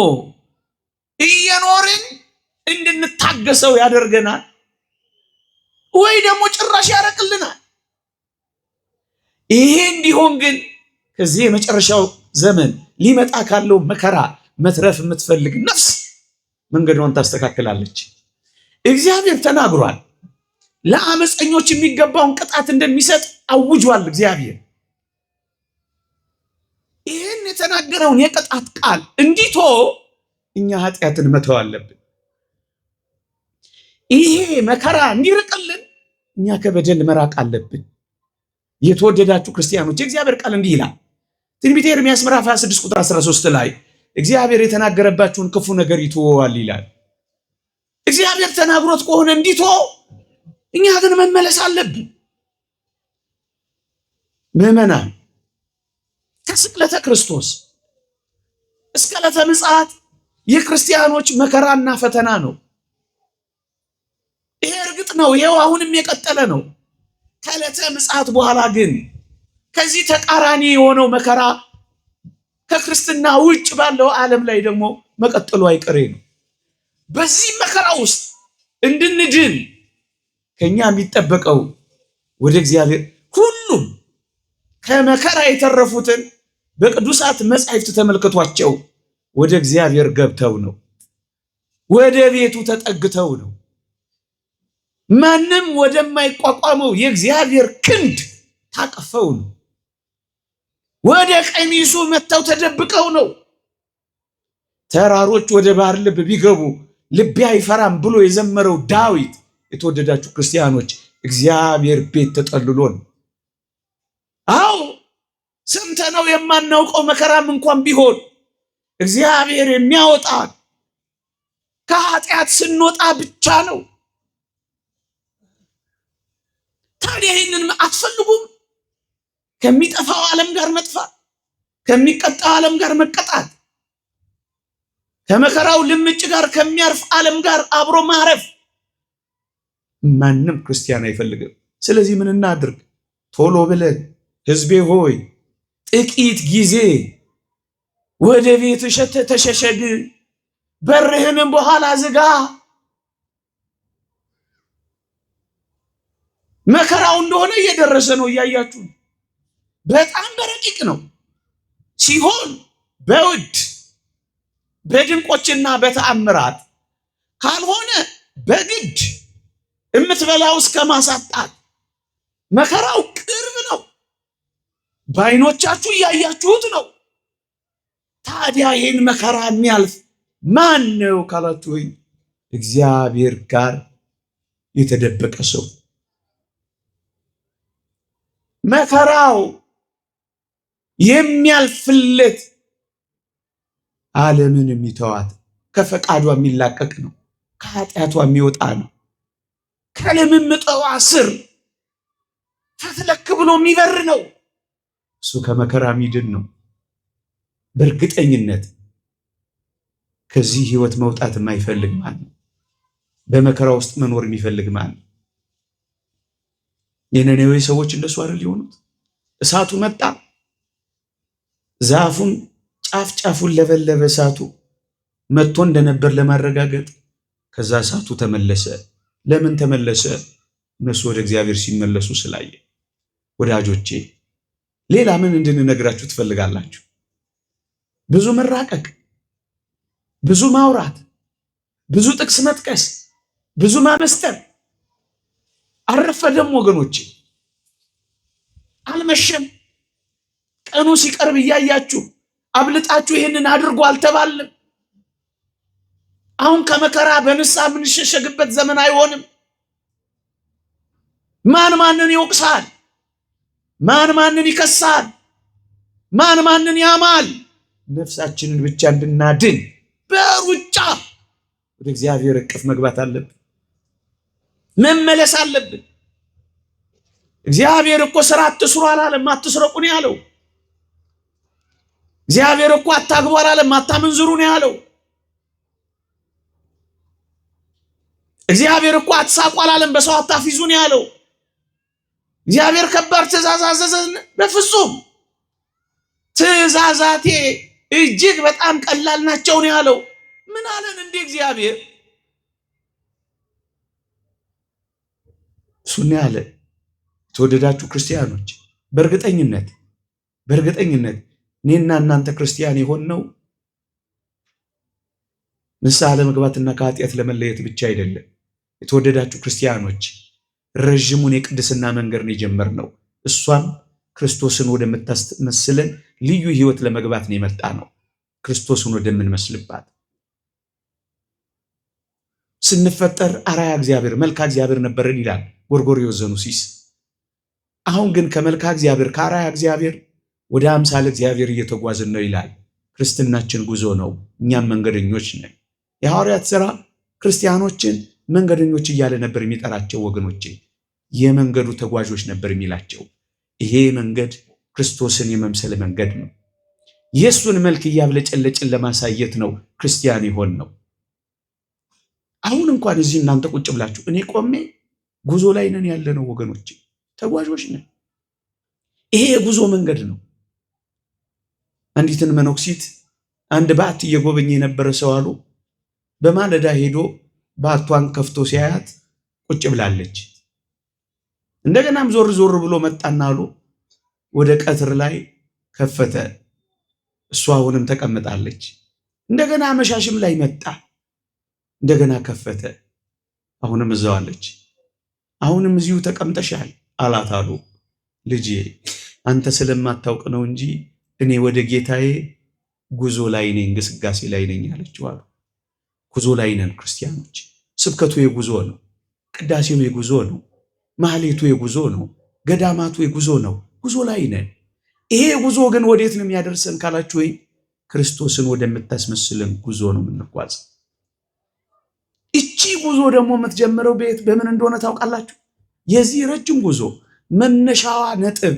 እየኖርን እንድንታገሰው ያደርገናል፣ ወይ ደግሞ ጭራሽ ያረቅልናል። ይሄ እንዲሆን ግን ከዚህ የመጨረሻው ዘመን ሊመጣ ካለው መከራ መትረፍ የምትፈልግ ነፍስ መንገዷን ታስተካክላለች። እግዚአብሔር ተናግሯል። ለአመፀኞች የሚገባውን ቅጣት እንደሚሰጥ አውጇል እግዚአብሔር። ይህን የተናገረውን የቅጣት ቃል እንዲቶ እኛ ኃጢአትን መተው አለብን። ይሄ መከራ እንዲርቅልን እኛ ከበደል መራቅ አለብን። የተወደዳችሁ ክርስቲያኖች የእግዚአብሔር ቃል እንዲህ ይላል። ትንቢተ ኤርምያስ ምዕራፍ 26 ቁጥር 13 ላይ እግዚአብሔር የተናገረባችሁን ክፉ ነገር ይተወዋል ይላል። እግዚአብሔር ተናግሮት ከሆነ እንዲቶ እኛ ግን መመለስ አለብን። ምዕመናን ከስቅለተ ክርስቶስ እስከ ዕለተ ምጽአት የክርስቲያኖች መከራና ፈተና ነው። ይሄ እርግጥ ነው። ይሄው አሁንም የቀጠለ ነው። ከዕለተ ምጽአት በኋላ ግን ከዚህ ተቃራኒ የሆነው መከራ ከክርስትና ውጭ ባለው ዓለም ላይ ደግሞ መቀጠሉ አይቀሬ ነው። በዚህ መከራ ውስጥ እንድንድን ከኛ የሚጠበቀው ወደ እግዚአብሔር ሁሉም ከመከራ የተረፉትን በቅዱሳት መጻሕፍት ተመልክቷቸው ወደ እግዚአብሔር ገብተው ነው። ወደ ቤቱ ተጠግተው ነው። ማንም ወደማይቋቋመው የእግዚአብሔር ክንድ ታቀፈው ነው። ወደ ቀሚሱ መጥተው ተደብቀው ነው። ተራሮች ወደ ባህር ልብ ቢገቡ ልቤ አይፈራም ብሎ የዘመረው ዳዊት የተወደዳችሁ ክርስቲያኖች እግዚአብሔር ቤት ተጠልሎ ነው። አዎ ሰምተነው የማናውቀው መከራም እንኳን ቢሆን እግዚአብሔር የሚያወጣ ከኃጢአት ስንወጣ ብቻ ነው። ታዲያ ይህንን አትፈልጉም? ከሚጠፋው ዓለም ጋር መጥፋት፣ ከሚቀጣው ዓለም ጋር መቀጣት፣ ከመከራው ልምጭ ጋር ከሚያርፍ ዓለም ጋር አብሮ ማረፍ ማንም ክርስቲያን አይፈልግም። ስለዚህ ምን እናድርግ? ቶሎ ብለን ሕዝቤ ሆይ ጥቂት ጊዜ ወደ ቤት ተሸሸግ፣ በርህንም በኋላ ዝጋ። መከራው እንደሆነ እየደረሰ ነው፣ እያያችሁ በጣም በረቂቅ ነው። ሲሆን በውድ በድንቆችና በተአምራት ካልሆነ በግድ የምትበላው እስከ ማሳጣት መከራው ቅርብ ነው። በዓይኖቻችሁ እያያችሁት ነው። ታዲያ ይህን መከራ የሚያልፍ ማን ነው ካላችሁ ወይ እግዚአብሔር ጋር የተደበቀ ሰው። መከራው የሚያልፍለት ዓለምን የሚተዋት ከፈቃዷ የሚላቀቅ ነው። ከኃጢአቷ የሚወጣ ነው። ከልምምጠዋ ስር ፈትለክ ብሎ የሚበር ነው። እሱ ከመከራ የሚድን ነው። በእርግጠኝነት ከዚህ ህይወት መውጣት የማይፈልግ ማን ነው? በመከራ ውስጥ መኖር የሚፈልግ ማን ነው? የነነዌ ሰዎች እንደሱ አይደል የሆኑት? እሳቱ መጣ፣ ዛፉን ጫፍ ጫፉን ለበለበ። እሳቱ መጥቶ እንደነበር ለማረጋገጥ ከዛ እሳቱ ተመለሰ። ለምን ተመለሰ? እነሱ ወደ እግዚአብሔር ሲመለሱ ስላየ። ወዳጆቼ ሌላ ምን እንድንነግራችሁ ትፈልጋላችሁ? ብዙ መራቀቅ፣ ብዙ ማውራት፣ ብዙ ጥቅስ መጥቀስ፣ ብዙ ማመስጠር አልረፈደም ወገኖቼ፣ አልመሸም። ቀኑ ሲቀርብ እያያችሁ አብልጣችሁ ይህንን አድርጎ አልተባልም። አሁን ከመከራ በንስሐ የምንሸሸግበት ዘመን አይሆንም። ማን ማንን ይወቅሳል? ማን ማንን ይከሳል? ማን ማንን ያማል? ነፍሳችንን ብቻ እንድናድን በሩጫ ወደ እግዚአብሔር እቅፍ መግባት አለብን፣ መመለስ አለብን። እግዚአብሔር እኮ ስራ አትስሩ አላለም፣ አትስረቁ ነው ያለው። እግዚአብሔር እኮ አታግቡ አላለም፣ አታመንዝሩ ነው ያለው። እግዚአብሔር እኮ አትሳቁ አላለም፣ በሰው አታፊዙ ነው ያለው። እግዚአብሔር ከባድ ትእዛዝ አዘዘን? በፍጹም። ትእዛዛቴ እጅግ በጣም ቀላል ናቸው ነው ያለው። ምን አለን እንዴ እግዚአብሔር? እሱን ያለ። የተወደዳችሁ ክርስቲያኖች በእርግጠኝነት እኔና እናንተ ክርስቲያን የሆነው ንስሐ ለመግባትና ከኃጢአት ለመለየት ብቻ አይደለም። የተወደዳችሁ ክርስቲያኖች ረዥሙን የቅድስና መንገድ ነው የጀመርነው። እሷም ክርስቶስን ወደምታስመስለን ልዩ ህይወት ለመግባት ነው የመጣ ነው። ክርስቶስን ወደምንመስልባት ስንፈጠር አራያ እግዚአብሔር መልካ እግዚአብሔር ነበርን ይላል ጎርጎርዮስ ዘኑሲስ። አሁን ግን ከመልካ እግዚአብሔር ከአራያ እግዚአብሔር ወደ አምሳለ እግዚአብሔር እየተጓዝን ነው ይላል። ክርስትናችን ጉዞ ነው። እኛም መንገደኞች ነን። የሐዋርያት ሥራ ክርስቲያኖችን መንገደኞች እያለ ነበር የሚጠራቸው ወገኖቼ። የመንገዱ ተጓዦች ነበር የሚላቸው። ይሄ መንገድ ክርስቶስን የመምሰል መንገድ ነው። የእሱን መልክ እያብለጨለጭን ለማሳየት ነው ክርስቲያን ይሆን ነው። አሁን እንኳን እዚህ እናንተ ቁጭ ብላችሁ እኔ ቆሜ ጉዞ ላይ ነን ያለ ነው ወገኖቼ፣ ተጓዦች ነን። ይሄ የጉዞ መንገድ ነው። አንዲትን መነኩሲት አንድ ባት እየጎበኘ የነበረ ሰው አሉ በማለዳ ሄዶ ባቷን ከፍቶ ሲያያት ቁጭ ብላለች። እንደገናም ዞር ዞር ብሎ መጣና አሉ ወደ ቀትር ላይ ከፈተ። እሷ አሁንም ተቀምጣለች። እንደገና አመሻሽም ላይ መጣ። እንደገና ከፈተ። አሁንም እዛው አለች። አሁንም እዚሁ ተቀምጠሻል አላት አሉ። ልጄ አንተ ስለማታውቅ ነው እንጂ እኔ ወደ ጌታዬ ጉዞ ላይ ነኝ፣ እንቅስቃሴ ላይ ነኝ አለችው አሉ። ጉዞ ላይ ነን ክርስቲያኖች። ስብከቱ የጉዞ ነው። ቅዳሴው የጉዞ ነው። ማህሌቱ የጉዞ ነው። ገዳማቱ የጉዞ ነው። ጉዞ ላይ ነን። ይሄ ጉዞ ግን ወዴት ነው የሚያደርሰን ካላችሁ ወይ ክርስቶስን ወደምታስመስለን ጉዞ ነው የምንጓዝ። እቺ ጉዞ ደግሞ የምትጀምረው በምን እንደሆነ ታውቃላችሁ? የዚህ ረጅም ጉዞ መነሻዋ ነጥብ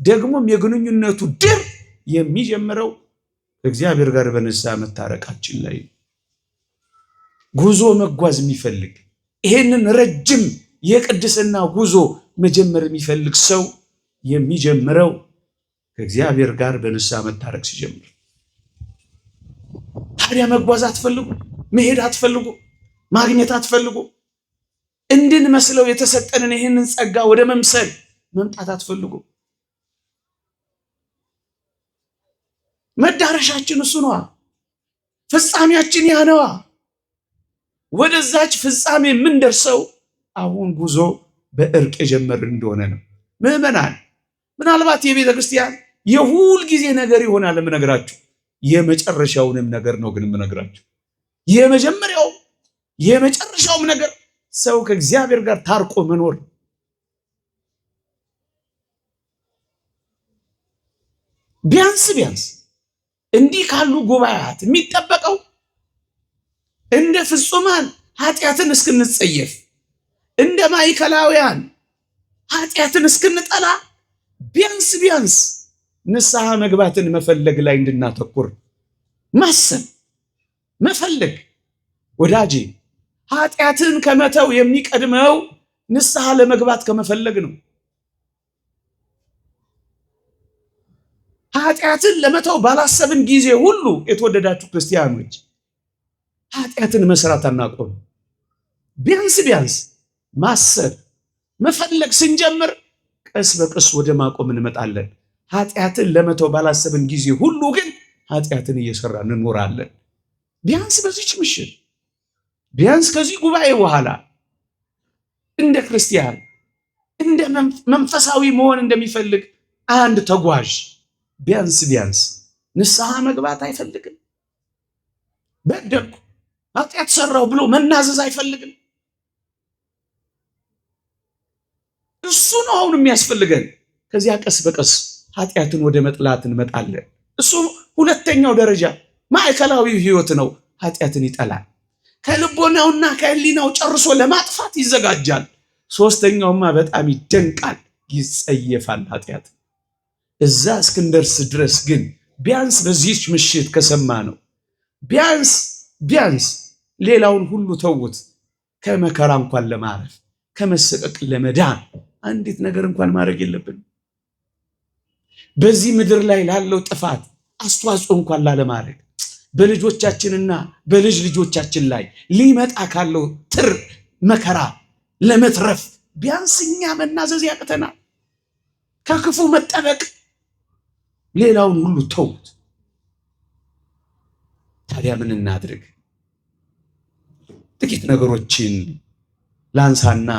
ደግሞም የግንኙነቱ ድር የሚጀምረው እግዚአብሔር ጋር በንስሐ መታረቃችን ላይ ጉዞ መጓዝ የሚፈልግ ይሄንን ረጅም የቅድስና ጉዞ መጀመር የሚፈልግ ሰው የሚጀምረው ከእግዚአብሔር ጋር በንስሐ መታረቅ ሲጀምር። ታዲያ መጓዝ አትፈልጉ? መሄድ አትፈልጉ? ማግኘት አትፈልጉ? እንድንመስለው የተሰጠንን ይህንን ጸጋ ወደ መምሰል መምጣት አትፈልጉ? መዳረሻችን እሱ ነዋ። ፍጻሜያችን ያ ነዋ። ወደዛች ፍጻሜ የምንደርሰው አሁን ጉዞ በእርቅ የጀመርን እንደሆነ ነው። ምዕመናን ምናልባት የቤተ ክርስቲያን የሁል ጊዜ ነገር ይሆናል የምነግራችሁ፣ የመጨረሻውንም ነገር ነው ግን የምነግራችሁ። የመጨረሻውም ነገር ሰው ከእግዚአብሔር ጋር ታርቆ መኖር። ቢያንስ እንዲህ ካሉ ጉባኤያት የሚጠበቀው እንደ ፍጹማን ኃጢአትን እስክንጸየፍ፣ እንደ ማዕከላውያን ኃጢአትን እስክንጠላ ቢያንስ ንስሐ መግባትን መፈለግ ላይ እንድናተኩር ማሰብ መፈለግ። ወዳጄ ኃጢአትን ከመተው የሚቀድመው ንስሐ ለመግባት ከመፈለግ ነው። ኃጢአትን ለመተው ባላሰብን ጊዜ ሁሉ የተወደዳችሁ ክርስቲያኖች ኃጢአትን መስራት አናቆም። ቢያንስ ማሰብ መፈለግ ስንጀምር ቀስ በቀስ ወደ ማቆም እንመጣለን። ኃጢአትን ለመተው ባላሰብን ጊዜ ሁሉ ግን ኃጢአትን እየሰራን እንኖራለን። ቢያንስ በዚች ምሽት ቢያንስ ከዚህ ጉባኤ በኋላ እንደ ክርስቲያን እንደ መንፈሳዊ መሆን እንደሚፈልግ አንድ ተጓዥ ቢያንስ ንስሐ መግባት አይፈልግም። በደልኩ ኃጢአት ሰራው ብሎ መናዘዝ አይፈልግም። እሱ ነው አሁን የሚያስፈልገን። ከዚያ ቀስ በቀስ ኃጢአትን ወደ መጥላት እንመጣለን። እሱ ሁለተኛው ደረጃ ማዕከላዊ ህይወት ነው። ኃጢአትን ይጠላል። ከልቦናውና ከህሊናው ጨርሶ ለማጥፋት ይዘጋጃል። ሶስተኛውማ በጣም ይደንቃል፣ ይጸየፋል ኃጢአት። እዛ እስክንደርስ ድረስ ግን ቢያንስ በዚህች ምሽት ከሰማ ነው ቢያንስ ሌላውን ሁሉ ተውት፣ ከመከራ እንኳን ለማረፍ ከመሰቀቅ ለመዳን አንዲት ነገር እንኳን ማድረግ የለብንም። በዚህ ምድር ላይ ላለው ጥፋት አስተዋጽኦ እንኳን ላለማድረግ በልጆቻችንና በልጅ ልጆቻችን ላይ ሊመጣ ካለው መከራ ለመትረፍ ቢያንስ እኛ መናዘዝ ያቅተናል። ከክፉ መጠበቅ፣ ሌላውን ሁሉ ተውት። ታዲያ ምን እናድርግ? ጥቂት ነገሮችን ላንሳና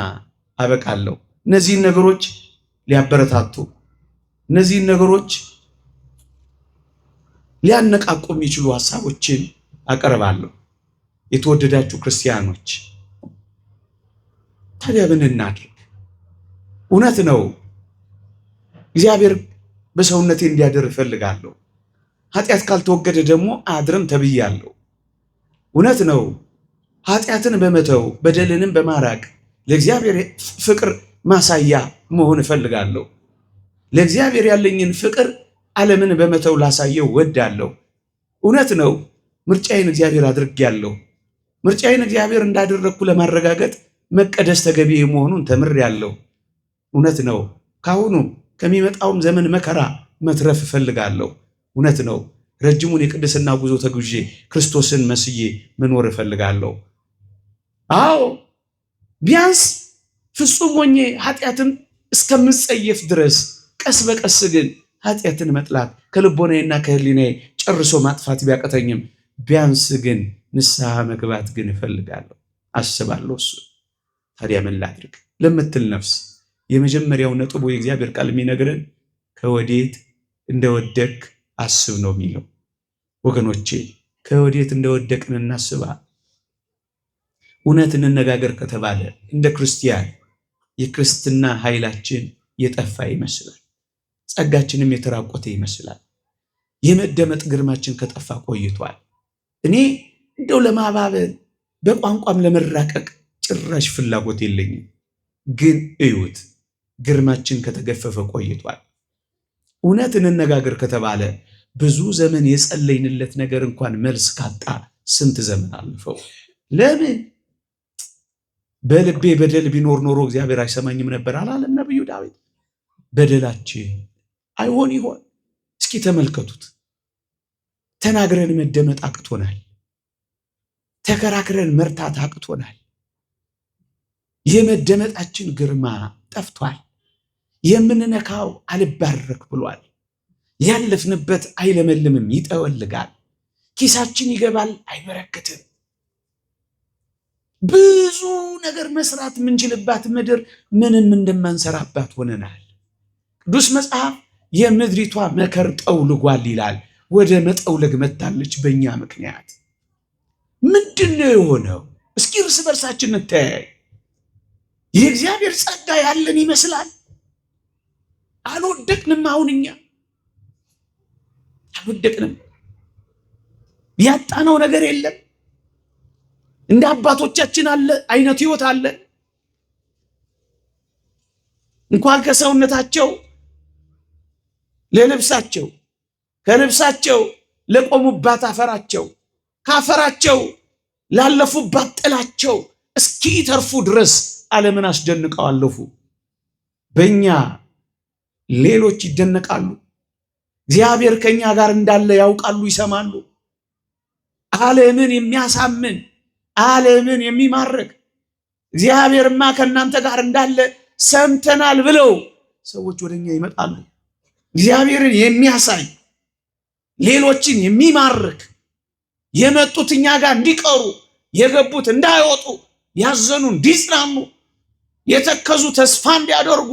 አበቃለሁ። እነዚህን ነገሮች ሊያበረታቱ፣ እነዚህን ነገሮች ሊያነቃቁ የሚችሉ ሐሳቦችን አቀርባለሁ። የተወደዳችሁ ክርስቲያኖች ታዲያ ምን እናድርግ? እውነት ነው እግዚአብሔር በሰውነቴ እንዲያድር እፈልጋለሁ። ኃጢአት ካልተወገደ ደግሞ አድርም ተብያለሁ። እውነት ነው ኃጢአትን በመተው በደልንም በማራቅ ለእግዚአብሔር ፍቅር ማሳያ መሆን እፈልጋለሁ። ለእግዚአብሔር ያለኝን ፍቅር ዓለምን በመተው ላሳየው ወዳለሁ። እውነት ነው ምርጫዬን እግዚአብሔር አድርጌያለሁ። ምርጫዬን እግዚአብሔር እንዳደረግኩ ለማረጋገጥ መቀደስ ተገቢ መሆኑን ተምሬያለሁ። እውነት ነው ካሁኑ ከሚመጣውም ዘመን መከራ መትረፍ እፈልጋለሁ። እውነት ነው ረጅሙን የቅድስና ጉዞ ተጉዤ ክርስቶስን መስዬ መኖር እፈልጋለሁ። አዎ ቢያንስ ፍጹም ሆኜ ኃጢአትን እስከምጸየፍ ድረስ ቀስ በቀስ ግን ኃጢአትን መጥላት ከልቦናዬና ከህሊናዬ ጨርሶ ማጥፋት ቢያቀተኝም ቢያንስ ግን ንስሐ መግባት ግን እፈልጋለሁ፣ አስባለሁ። እሱ ታዲያ ምን ላድርግ ለምትል ነፍስ የመጀመሪያው ነጥቡ የእግዚአብሔር ቃል የሚነግረን ከወዴት እንደወደቅ አስብ ነው የሚለው። ወገኖቼ ከወዴት እንደወደቅን እናስባ። እውነት እንነጋገር ከተባለ እንደ ክርስቲያን የክርስትና ኃይላችን የጠፋ ይመስላል። ጸጋችንም የተራቆተ ይመስላል። የመደመጥ ግርማችን ከጠፋ ቆይቷል። እኔ እንደው ለማባበል በቋንቋም ለመራቀቅ ጭራሽ ፍላጎት የለኝም። ግን እዩት ግርማችን ከተገፈፈ ቆይቷል። እውነት እንነጋገር ከተባለ ብዙ ዘመን የጸለይንለት ነገር እንኳን መልስ ካጣ ስንት ዘመን አልፈው። ለምን? በልቤ በደል ቢኖር ኖሮ እግዚአብሔር አይሰማኝም ነበር አላለም ነብዩ ዳዊት? በደላችን አይሆን ይሆን? እስኪ ተመልከቱት። ተናግረን መደመጥ አቅቶናል። ተከራክረን መርታት አቅቶናል። የመደመጣችን ግርማ ጠፍቷል። የምንነካው አልባረክ ብሏል። ያለፍንበት አይለመልምም፣ ይጠወልጋል። ኪሳችን ይገባል፣ አይበረክትም። ብዙ ነገር መስራት የምንችልባት ምድር ምንም እንደማንሰራባት ሆነናል። ቅዱስ መጽሐፍ የምድሪቷ መከር ጠውልጓል ይላል። ወደ መጠውለግ መታለች በእኛ ምክንያት። ምንድን ነው የሆነው? እስኪ እርስ በርሳችን እንተያይ። የእግዚአብሔር ጸጋ ያለን ይመስላል። አልወደቅንም። አሁን እኛ አልወደቅንም። ያጣነው ነገር የለም። እንደ አባቶቻችን አለ አይነት ህይወት አለ። እንኳን ከሰውነታቸው ለልብሳቸው፣ ከልብሳቸው ለቆሙባት አፈራቸው፣ ካፈራቸው ላለፉባት ጥላቸው እስኪ ተርፉ ድረስ ዓለምን አስደንቀው አለፉ። በእኛ ሌሎች ይደነቃሉ። እግዚአብሔር ከኛ ጋር እንዳለ ያውቃሉ፣ ይሰማሉ። ዓለምን የሚያሳምን ዓለምን የሚማርክ እግዚአብሔርማ ከእናንተ ጋር እንዳለ ሰምተናል ብለው ሰዎች ወደኛ ይመጣሉ። እግዚአብሔርን የሚያሳይ ሌሎችን የሚማርክ የመጡት እኛ ጋር እንዲቀሩ የገቡት እንዳይወጡ ያዘኑ እንዲጽናኑ የተከዙ ተስፋ እንዲያደርጉ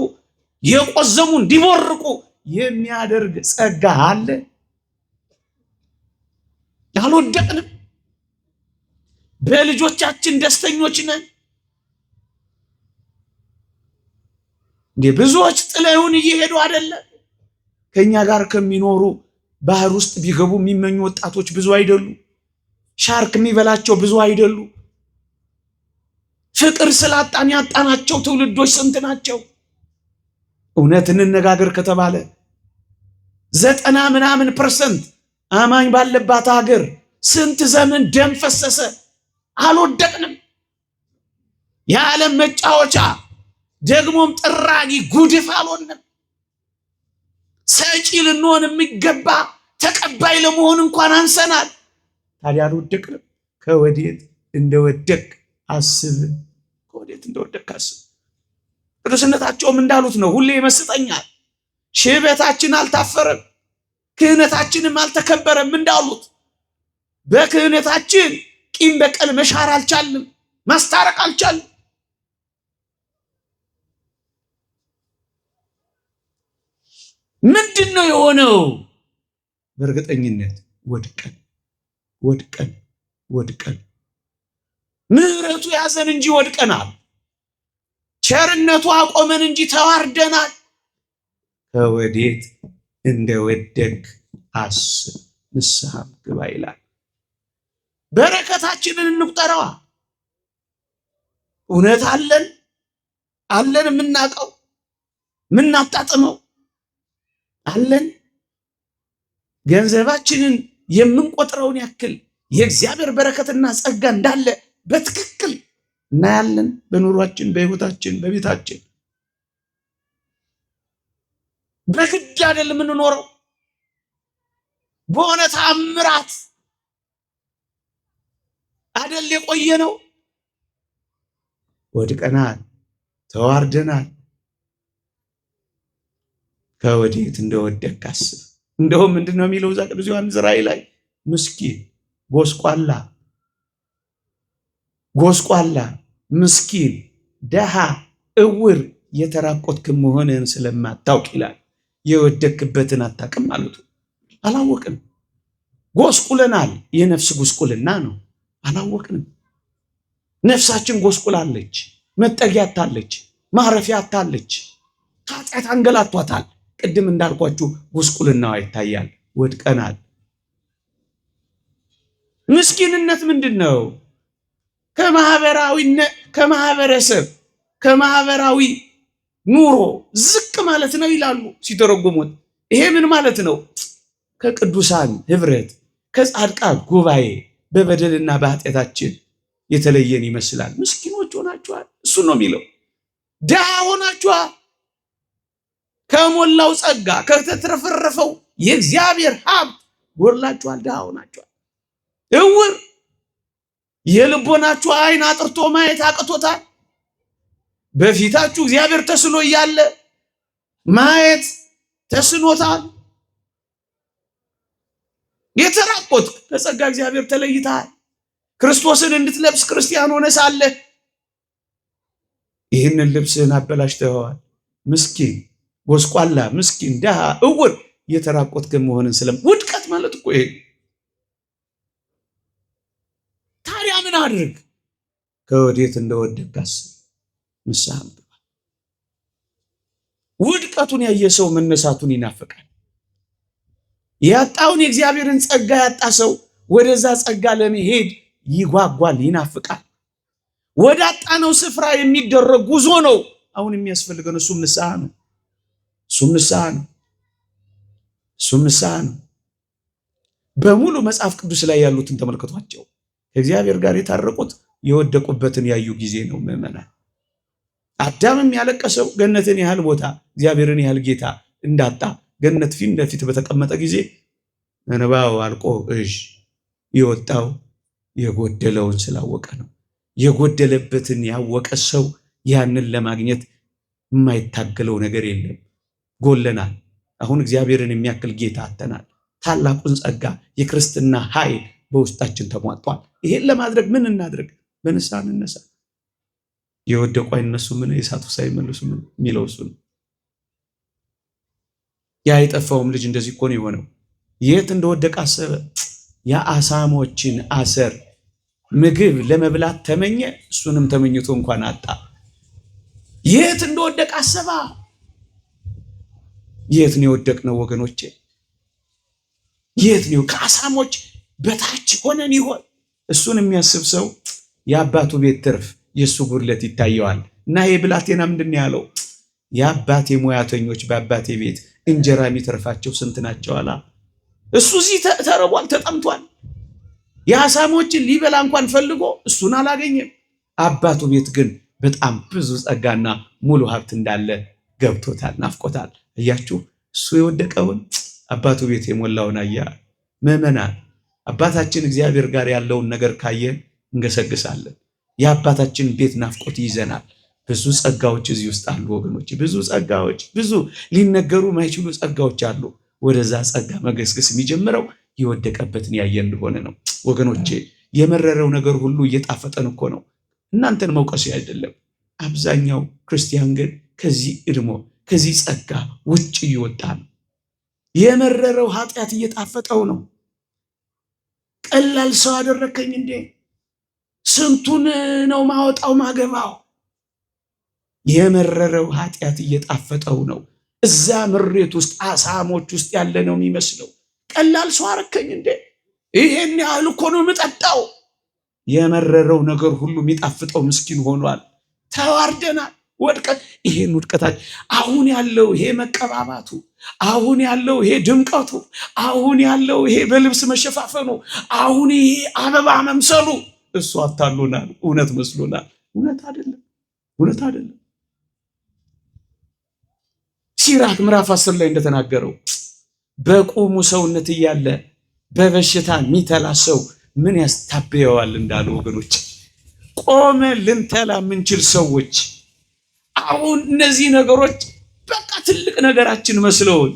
የቆዘሙ እንዲቦርቁ የሚያደርግ ጸጋ አለ። አልወደቅንም። በልጆቻችን ደስተኞች ነን። ብዙዎች ጥለውን እየሄዱ አይደለ? ከኛ ጋር ከሚኖሩ ባህር ውስጥ ቢገቡ የሚመኙ ወጣቶች ብዙ አይደሉ? ሻርክ የሚበላቸው ብዙ አይደሉ? ፍቅር ስላጣን ያጣናቸው ትውልዶች ስንት ናቸው? እውነት እንነጋገር ከተባለ 90% አማኝ ባለባት ሀገር ስንት ዘመን ደም ፈሰሰ። አልወደቅንም። የዓለም መጫወቻ ደግሞም ጥራጊ ጉድፍ አልሆንም። ሰጪ ልንሆን የሚገባ ተቀባይ ለመሆን እንኳን አንሰናል። ታዲያ አልወደቅንም። ከወዴት እንደወደቅ አስብ። ከወዴት እንደወደቅ አስብ። ቅዱስነታቸውም እንዳሉት ነው። ሁሌ ይመስጠኛል። ሽበታችን አልታፈረም፣ ክህነታችንም አልተከበረም እንዳሉት በክህነታችን ቂም በቀል መሻር አልቻልንም፣ ማስታረቅ አልቻልንም። ምንድን ነው የሆነው? በእርግጠኝነት ወድቀን ወድቀን ወድቀን ምሕረቱ ያዘን እንጂ ወድቀናል። ቸርነቱ አቆመን እንጂ ተዋርደናል። ከወዴት እንደወደቅ አስብ፣ ንስሐም ግባ ይላል። በረከታችንን እንቁጠረዋ። እውነት አለን አለን፣ የምናውቀው የምናጣጥመው አለን። ገንዘባችንን የምንቆጥረውን ያክል የእግዚአብሔር በረከትና ጸጋ እንዳለ በትክክል እናያለን። በኑሯችን፣ በሕይወታችን፣ በቤታችን በግድ አይደል የምንኖረው። በሆነ ተአምራት አይደል የቆየ ነው። ወድቀናል፣ ተዋርደናል። ከወዴት እንደወደቅ አስብ። እንደውም ምንድነው የሚለው እዛ ቅዱስ ዮሐንስ ራእይ ላይ ምስኪን፣ ጎስቋላ፣ ምስኪን፣ ደሃ፣ እውር የተራቆትክ መሆንህን ስለማታውቅ ይላል። የወደቅበትን አታውቅም ማለቱ። አላወቅንም። ጎስቁለናል። የነፍስ ጉስቁልና ነው። አላወቅንም። ነፍሳችን ጎስቁላለች። መጠጊያ አታለች። ማረፊያ አታለች። ኃጢአት አንገላቷታል። ቅድም እንዳልኳችሁ ጉስቁልናዋ ይታያል። ወድቀናል። ምስኪንነት ምንድን ነው? ከማህበረሰብ ከማህበራዊ ኑሮ ዝቅ ማለት ነው ይላሉ ሲተረጉሙት። ይሄ ምን ማለት ነው? ከቅዱሳን ህብረት፣ ከጻድቃን ጉባኤ በበደልና በኃጢአታችን የተለየን ይመስላል። ምስኪኖች ሆናችኋል። እሱ ነው የሚለው። ድሃ ሆናችኋል። ከሞላው ጸጋ ከተትረፈረፈው የእግዚአብሔር ሀብት ጎድላችኋል። ድሃ ሆናችኋል። እውር የልቦናችሁ አይን አጥርቶ ማየት አቅቶታል። በፊታችሁ እግዚአብሔር ተስሎ እያለ ማየት ተስኖታል። የተራቆት ከጸጋ እግዚአብሔር ተለይተሃል። ክርስቶስን እንድትለብስ ክርስቲያን ሆነ ሳለ ይህንን ልብስህን አበላሽተኸዋል። ምስኪን፣ ጎስቋላ፣ ምስኪን፣ ደሃ፣ እውር የተራቆት መሆንን ውድቀት ማለት እኮ ይሄ። ታዲያ ምን አድርግ? ከወዴት እንደወደቅ አስብ፣ ንስሐም ግባ። ውድቀቱን ያየ ሰው መነሳቱን ይናፍቃል። ያጣውን የእግዚአብሔርን ጸጋ ያጣ ሰው ወደዛ ጸጋ ለመሄድ ይጓጓል፣ ይናፍቃል። ወደ አጣነው ስፍራ የሚደረግ ጉዞ ነው አሁን የሚያስፈልገን። እሱም ንስሐ ነው። እሱም ንስሐ ነው። በሙሉ መጽሐፍ ቅዱስ ላይ ያሉትን ተመልከቷቸው። ከእግዚአብሔር ጋር የታረቁት የወደቁበትን ያዩ ጊዜ ነው። ምዕመናን፣ አዳምም ያለቀሰው ገነትን ያህል ቦታ እግዚአብሔርን ያህል ጌታ እንዳጣ ገነት ፊት ለፊት በተቀመጠ ጊዜ እንባው አልቆ የወጣው የጎደለውን ስላወቀ ነው። የጎደለበትን ያወቀ ሰው ያንን ለማግኘት የማይታገለው ነገር የለም። ጎለናል። አሁን እግዚአብሔርን የሚያክል ጌታ አተናል። ታላቁን ጸጋ የክርስትና ኃይል በውስጣችን ተሟጧል። ይሄን ለማድረግ ምን እናድርግ? በንስሐ እንነሳ። የወደቁ አይነሱምን? የሳቱ ሳይመለሱምን? የሚለው እሱ ነው። ያ የጠፋውም ልጅ እንደዚህ እኮ ነው የሆነው። የት እንደወደቀ አሰበ። የአሳሞችን አሰር ምግብ ለመብላት ተመኘ። እሱንም ተመኝቶ እንኳን አጣ። የት እንደወደቀ አሰባ። የት ነው የወደቅነው ወገኖቼ? የት ነው? ከአሳሞች በታች ሆነን ይሆን? እሱን የሚያስብ ሰው የአባቱ ቤት ትርፍ የእሱ ጉድለት ይታየዋል። እና ይሄ ብላቴና ምንድን ነው ያለው? የአባቴ ሙያተኞች በአባቴ ቤት እንጀራ የሚተርፋቸው ስንት ናቸው አላ። እሱ እዚህ ተርቧል፣ ተጠምቷል። የአሳሞችን ሊበላ እንኳን ፈልጎ እሱን አላገኘም። አባቱ ቤት ግን በጣም ብዙ ጸጋና ሙሉ ሀብት እንዳለ ገብቶታል፣ ናፍቆታል። እያችሁ እሱ የወደቀውን አባቱ ቤት የሞላውን አያ። ምዕመናን አባታችን እግዚአብሔር ጋር ያለውን ነገር ካየን እንገሰግሳለን። የአባታችን ቤት ናፍቆት ይዘናል። ብዙ ጸጋዎች እዚህ ውስጥ አሉ ወገኖች፣ ብዙ ጸጋዎች፣ ብዙ ሊነገሩ ማይችሉ ጸጋዎች አሉ። ወደዛ ጸጋ መገስገስ የሚጀምረው የወደቀበትን ያየ እንደሆነ ነው ወገኖቼ። የመረረው ነገር ሁሉ እየጣፈጠን እኮ ነው። እናንተን መውቀስ አይደለም። አብዛኛው ክርስቲያን ግን ከዚህ እድሞ ከዚህ ጸጋ ውጭ እየወጣ ነው። የመረረው ኃጢአት እየጣፈጠው ነው። ቀላል ሰው አደረከኝ እንዴ? ስንቱን ነው ማወጣው ማገባው? የመረረው ኃጢአት እየጣፈጠው ነው። እዛ ምሬት ውስጥ አሳሞች ውስጥ ያለ ነው የሚመስለው። ቀላል ሰው አረከኝ እንዴ? ይሄን ያህል እኮ ነው የምጠጣው። የመረረው ነገር ሁሉ የሚጣፍጠው ምስኪን ሆኗል። ተዋርደናል፣ ወድቀን። ይሄን ውድቀታችን አሁን ያለው ይሄ መቀባባቱ፣ አሁን ያለው ይሄ ድምቀቱ፣ አሁን ያለው ይሄ በልብስ መሸፋፈኑ፣ አሁን ይሄ አበባ መምሰሉ እሱ አታሎናል። እውነት መስሎናል። እውነት አይደለም፣ እውነት አይደለም። ሲራክ ምዕራፍ 10 ላይ እንደተናገረው በቁሙ ሰውነት እያለ በበሽታ የሚተላ ሰው ምን ያስታብየዋል እንዳሉ ወገኖች፣ ቆመ ልንተላ የምንችል ሰዎች አሁን እነዚህ ነገሮች በቃ ትልቅ ነገራችን መስለውን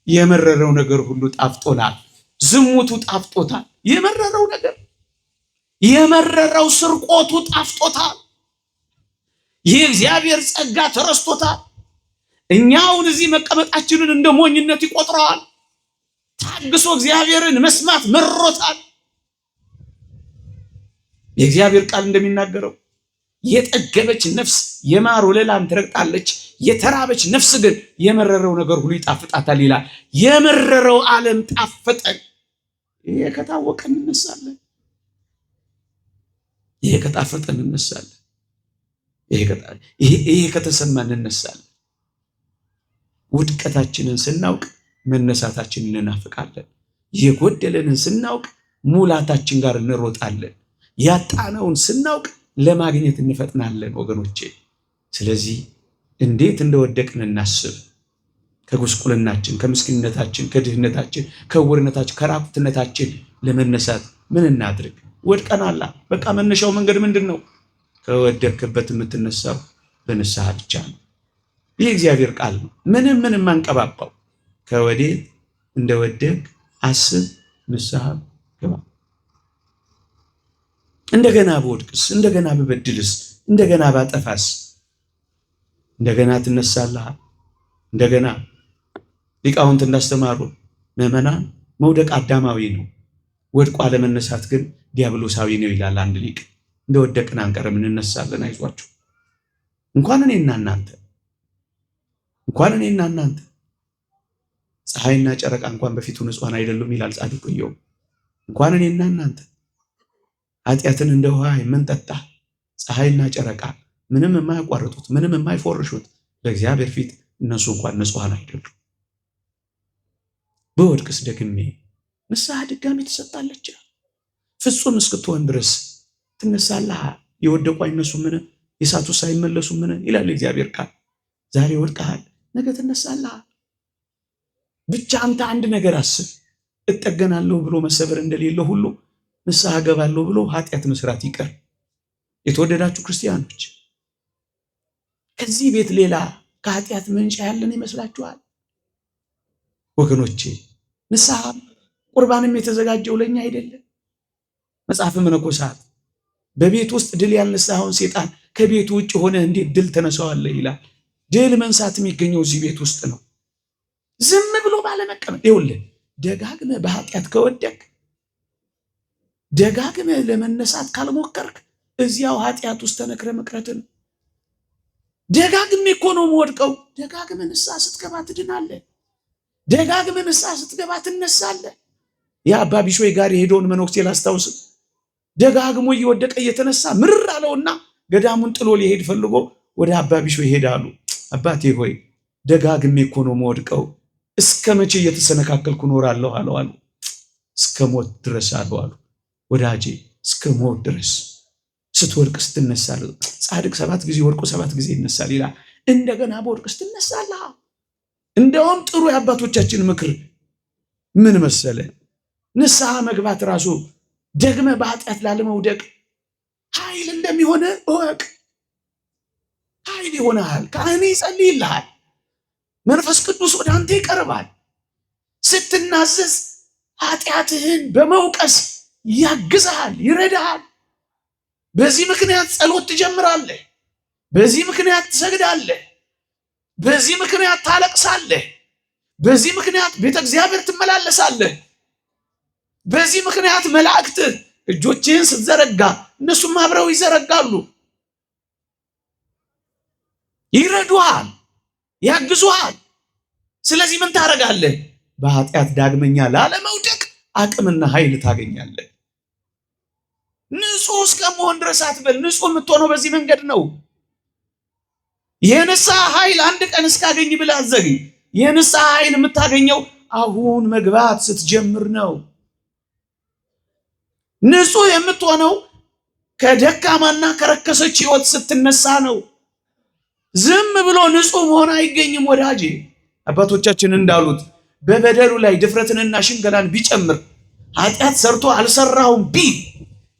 የመረረው ነገር ሁሉ ጣፍጦናል። ዝሙቱ ጣፍጦታል። የመረረው ነገር የመረረው ስርቆቱ ጣፍጦታል። የእግዚአብሔር ጸጋ ተረስቶታል። እኛውን እዚህ መቀመጣችንን እንደ ሞኝነት ይቆጥረዋል። ታግሶ እግዚአብሔርን መስማት መሮታል። የእግዚአብሔር ቃል እንደሚናገረው የጠገበች ነፍስ የማር ወለላን ትረግጣለች፣ የተራበች ነፍስ ግን የመረረው ነገር ሁሉ ይጣፍጣታል ይላል። የመረረው ዓለም ጣፈጠን። ይሄ ከታወቀን እንነሳለን። ይሄ ከጣፈጠን እንነሳለን። ይሄ ከተሰማን እንነሳለን። ውድቀታችንን ስናውቅ መነሳታችንን እናፍቃለን። የጎደለንን ስናውቅ ሙላታችን ጋር እንሮጣለን። ያጣነውን ስናውቅ ለማግኘት እንፈጥናለን ወገኖቼ። ስለዚህ እንዴት እንደወደቅን እናስብ። ከጉስቁልናችን፣ ከምስኪንነታችን፣ ከድህነታችን፣ ከዕውርነታችን፣ ከራቁትነታችን ለመነሳት ምን እናድርግ? ወድቀናላ። በቃ መነሻው መንገድ ምንድን ነው? ከወደቅክበት የምትነሳው በንስሐ ብቻ ነው። ይህ እግዚአብሔር ቃል ነው። ምንም አንቀባባው። ከወዴት እንደወደቅ አስብ፣ ንስሐ ግባ። እንደገና በወድቅስ፣ እንደገና በበድልስ፣ እንደገና ባጠፋስ እንደገና ትነሳለህ። እንደገና ሊቃውንት እንዳስተማሩ ምዕመናን መውደቅ አዳማዊ ነው፣ ወድቆ አለመነሳት ግን ዲያብሎሳዊ ነው ይላል አንድ ሊቅ። እንደወደቅን አንቀርም፣ እንነሳለን። አይዟችሁ። እንኳን እኔና እናንተ ፀሐይና ጨረቃ እንኳን በፊቱ ንጹሐን አይደሉም ይላል ጻድቁ ኢዮብ። እንኳን እኔና እናንተ ኃጢአትን እንደ ውሃ የምንጠጣ ፀሐይና ጨረቃ ምንም የማያቋርጡት ምንም የማይፎርሹት በእግዚአብሔር ፊት እነሱ እንኳን ንጹሐን አይደሉም። በወድቅስ ደግሜ ንስሐ ድጋሚ ትሰጣለች። ፍጹም እስክትሆን ድረስ ትነሳለህ። የወደቁ አይነሱምን? የሳቱ ሳይመለሱምን? ይላል እግዚአብሔር ቃል። ዛሬ ወድቀሃል፣ ነገ ትነሳለህ። ብቻ አንተ አንድ ነገር አስብ። እጠገናለሁ ብሎ መሰበር እንደሌለ ሁሉ ንስሐ ገባለሁ ብሎ ኃጢአት መስራት ይቀር። የተወደዳችሁ ክርስቲያኖች ከዚህ ቤት ሌላ ከኃጢአት ምንጭ ያለን ይመስላችኋል? ወገኖቼ ንስሐ ቁርባንም የተዘጋጀው ለኛ አይደለም? መጽሐፈ መነኮሳት በቤት ውስጥ ድል ያልነሳውን ሴጣን ከቤቱ ውጭ ሆነ እንዴት ድል ተነሳዋለህ ይላል። ድል መንሳት የሚገኘው እዚህ ቤት ውስጥ ነው። ዝም ብሎ ባለመቀመጥ። ይኸውልህ ደጋግመህ በኃጢአት ከወደቅ ደጋግመህ ለመነሳት ካልሞከርክ እዚያው ኃጢአት ውስጥ ተነክረ መቅረትን። ደጋግሜ እኮ ነው የምወድቀው። ደጋግመህ ንስሐ ስትገባ ትድናለህ። ደጋግመህ ንስሐ ስትገባ ትነሳለህ። የአባ ቢሾይ ጋር የሄደውን መነኩሴ ላስታውስ። ደጋግሞ እየወደቀ እየተነሳ ምርር አለውና ገዳሙን ጥሎ ሊሄድ ፈልጎ ወደ አባ ቢሾይ ይሄዳሉ። አባቴ ሆይ ደጋግሜ እኮ ነው የምወድቀው፣ እስከ መቼ እየተሰነካከልኩ እኖራለሁ አሉ። እስከ ሞት ድረስ አሉ። ወዳጄ እስከ ሞት ድረስ ስትወድቅ ስትነሳል። ጻድቅ 7 ጊዜ ወድቆ 7 ጊዜ ይነሳል ይላል። እንደገና በወድቅ ስትነሳለህ። እንደውም ጥሩ የአባቶቻችን ምክር ምን መሰለ? ንስሐ መግባት ራሱ ደግመ በኃጢአት ላለመውደቅ ኃይል እንደሚሆነ እወቅ። ኃይል ይሆናል። ካህን ይጸልይልሃል። መንፈስ ቅዱስ ወደ አንተ ይቀርባል። ስትናዘዝ ኃጢአትህን በመውቀስ ያግዝሃል፣ ይረዳሃል። በዚህ ምክንያት ጸሎት ትጀምራለህ። በዚህ ምክንያት ትሰግዳለህ። በዚህ ምክንያት ታለቅሳለህ። በዚህ ምክንያት ቤተ እግዚአብሔር ትመላለሳለህ። በዚህ ምክንያት መላእክት እጆችህን ስትዘረጋ እነሱም አብረው ይዘረጋሉ፣ ይረዱሃል፣ ያግዙሃል። ስለዚህ ምን ታደርጋለህ? በኃጢአት ዳግመኛ ላለመውደቅ አቅምና ኃይል ታገኛለህ። ንጹሕ እስከመሆን ድረስ አትበል። ንጹሕ የምትሆነው በዚህ መንገድ ነው። የንስሐ ኃይል አንድ ቀን እስካገኝ ብለህ አትዘግይ። የንስሐ ኃይል የምታገኘው አሁን መግባት ስትጀምር ነው። ንጹሕ የምትሆነው ከደካማና ከረከሰች ሕይወት ስትነሳ ነው። ዝም ብሎ ንጹሕ መሆን አይገኝም ወዳጄ። አባቶቻችን እንዳሉት በበደሉ ላይ ድፍረትንና ሽንገላን ቢጨምር ኃጢአት ሰርቶ አልሰራሁም ቢል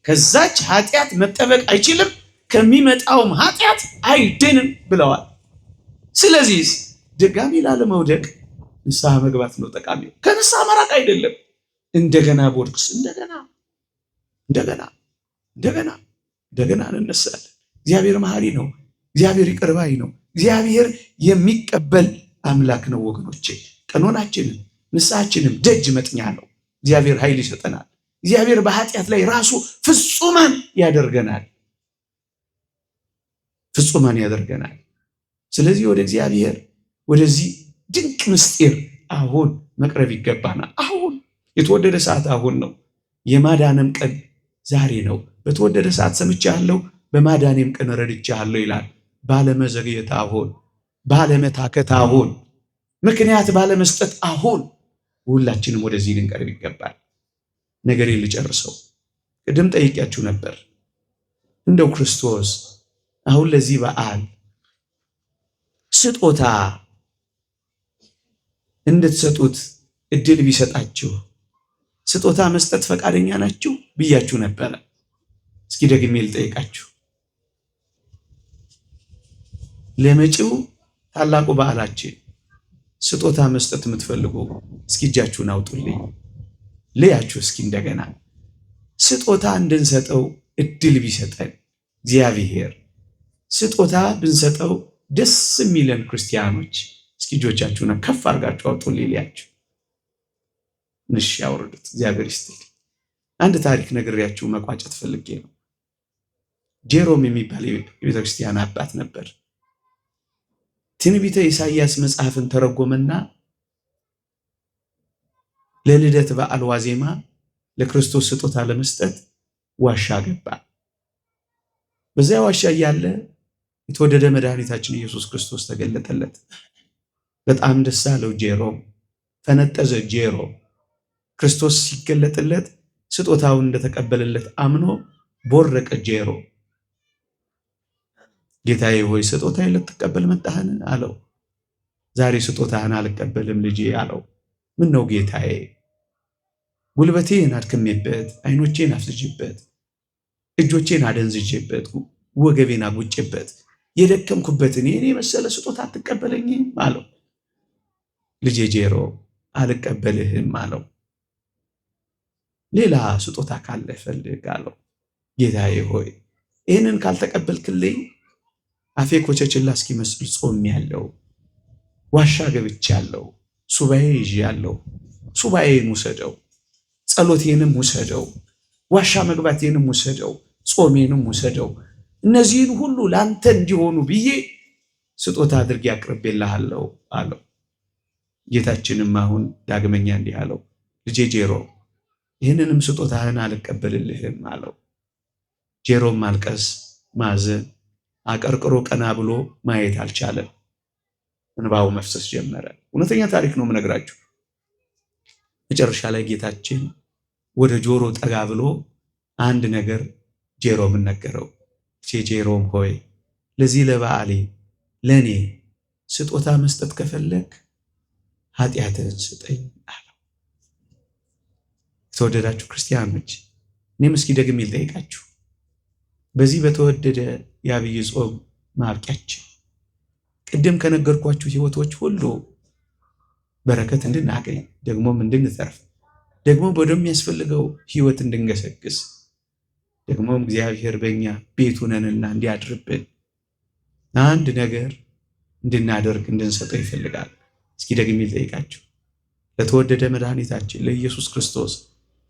ከዛች ኃጢአት መጠበቅ አይችልም፣ ከሚመጣውም ኃጢአት አይድንም ብለዋል። ስለዚህ ድጋሚ ላለመውደቅ ንስሐ መግባት ነው ጠቃሚው። ከንስሐ መራቅ አይደለም። እንደገና ቦድቅስ እንደገና እንነሳለን። እግዚአብሔር መሐሪ ነው። እግዚአብሔር ይቅር ባይ ነው። እግዚአብሔር የሚቀበል አምላክ ነው ወገኖቼ። ቀኖናችንም ንስሐችንም ደጅ መጥኛ ነው። እግዚአብሔር ኃይል ይሰጠናል። እግዚአብሔር በኃጢአት ላይ ራሱ ፍጹማን ያደርገናል። ስለዚህ ወደ እግዚአብሔር ወደዚህ ድንቅ ምስጢር አሁን መቅረብ ይገባናል። አሁን የተወደደ ሰዓት አሁን ነው። የማዳንም ቀን ዛሬ ነው። በተወደደ ሰዓት ሰምቻለሁ፣ በማዳኔም ቀን ረድቻለሁ ይላል። ባለመዘግየት አሁን፣ ባለመታከት አሁን፣ ምክንያት ባለመስጠት አሁን ሁላችንም ወደዚህ ልንቀርብ ይገባል። ነገር ልጨርሰው። ቅድም ጠይቂያችሁ ነበር። እንደው ክርስቶስ አሁን ለዚህ በዓል ስጦታ እንድትሰጡት እድል ቢሰጣችሁ ስጦታ መስጠት ፈቃደኛ ናችሁ ብያችሁ ነበረ። እስኪ ደግሜ ልጠይቃችሁ። ለመጪው ታላቁ በዓላችን ስጦታ መስጠት የምትፈልጉ እስኪ እጃችሁን አውጡልኝ። ለያችሁ እስኪ እንደገና ስጦታ እንድንሰጠው እድል ቢሰጠን እግዚአብሔር ስጦታ ብንሰጠው ደስ የሚለን ክርስቲያኖች እስኪ እጆቻችሁን ከፍ አድርጋችሁ አውጡልኝ። ለያችሁ ንሽ ያወርዱት። እግዚአብሔር ይስጥልኝ። አንድ ታሪክ ነግሬያችሁ መቋጨት ፈልጌ ነው። ጄሮም የሚባል የቤተክርስቲያን አባት ነበር። ትንቢተ ኢሳይያስ መጽሐፍን ተረጎመና ለልደት በዓል ዋዜማ ለክርስቶስ ስጦታ ለመስጠት ዋሻ ገባ። በዚያ ዋሻ እያለ የተወደደ መድኃኒታችን ኢየሱስ ክርስቶስ ተገለጠለት። በጣም ደስ አለው። ጄሮም ፈነጠዘ። ጄሮም ክርስቶስ ሲገለጥለት ስጦታውን እንደተቀበለለት አምኖ ቦረቀ። ጄሮም ጌታዬ ሆይ ስጦታዬን ልትቀበል መጣህን አለው። ዛሬ ስጦታህን አልቀበልም ልጄ አለው። ምን ነው ጌታዬ፣ ጉልበቴን አድክሜበት፣ አይኖቼን አፍዝዤበት፣ እጆቼን አደንዝዤበት፣ ወገቤን አጉጬበት የደከምኩበትን የኔ መሰለ ስጦታ አትቀበለኝም አለው። ልጄ ጄሮ አልቀበልህም አለው። ሌላ ስጦታ ካለ ፈልግ አለው። ጌታዬ ሆይ ይህንን ካልተቀበልክልኝ አፌ ኮቸችላ እስኪመስል ጾሜያለሁ፣ ዋሻ ገብቻለሁ፣ ሱባኤ ይዣለሁ። ሱባኤን ውሰደው፣ ጸሎቴንም ውሰደው፣ ዋሻ መግባቴንም ውሰደው፣ ጾሜንም ውሰደው። እነዚህን ሁሉ ላንተ እንዲሆኑ ብዬ ስጦታ አድርጌ አቅርቤልሃለሁ አለው። ጌታችንም አሁን ዳግመኛ እንዲህ አለው፣ ልጄ ጄሮ ይህንንም ስጦታህን አልቀበልልህም አለው። ጄሮም ማልቀስ፣ ማዘን፣ አቀርቅሮ ቀና ብሎ ማየት አልቻለም። እንባው መፍሰስ ጀመረ። እውነተኛ ታሪክ ነው የምነግራችሁ። መጨረሻ ላይ ጌታችን ወደ ጆሮ ጠጋ ብሎ አንድ ነገር ጄሮምን ነገረው። ጄሮም ሆይ ለዚህ ለበዓሌ ለእኔ ስጦታ መስጠት ከፈለግ ኃጢአትህን ስጠኝ አለው። የተወደዳችሁ ክርስቲያኖች፣ እኔም እስኪ ደግሜ ልጠይቃችሁ። በዚህ በተወደደ የዐቢይ ጾም ማብቂያችን ቅድም ከነገርኳችሁ ሕይወቶች ሁሉ በረከት እንድናገኝ ደግሞም እንድንተርፍ ደግሞም ወደሚያስፈልገው ሕይወት እንድንገሰግስ ደግሞም እግዚአብሔር በእኛ ቤቱ ነንና እንዲያድርብን አንድ ነገር እንድናደርግ እንድንሰጠው ይፈልጋል። እስኪ ደግሜ ልጠይቃችሁ። ለተወደደ መድኃኒታችን ለኢየሱስ ክርስቶስ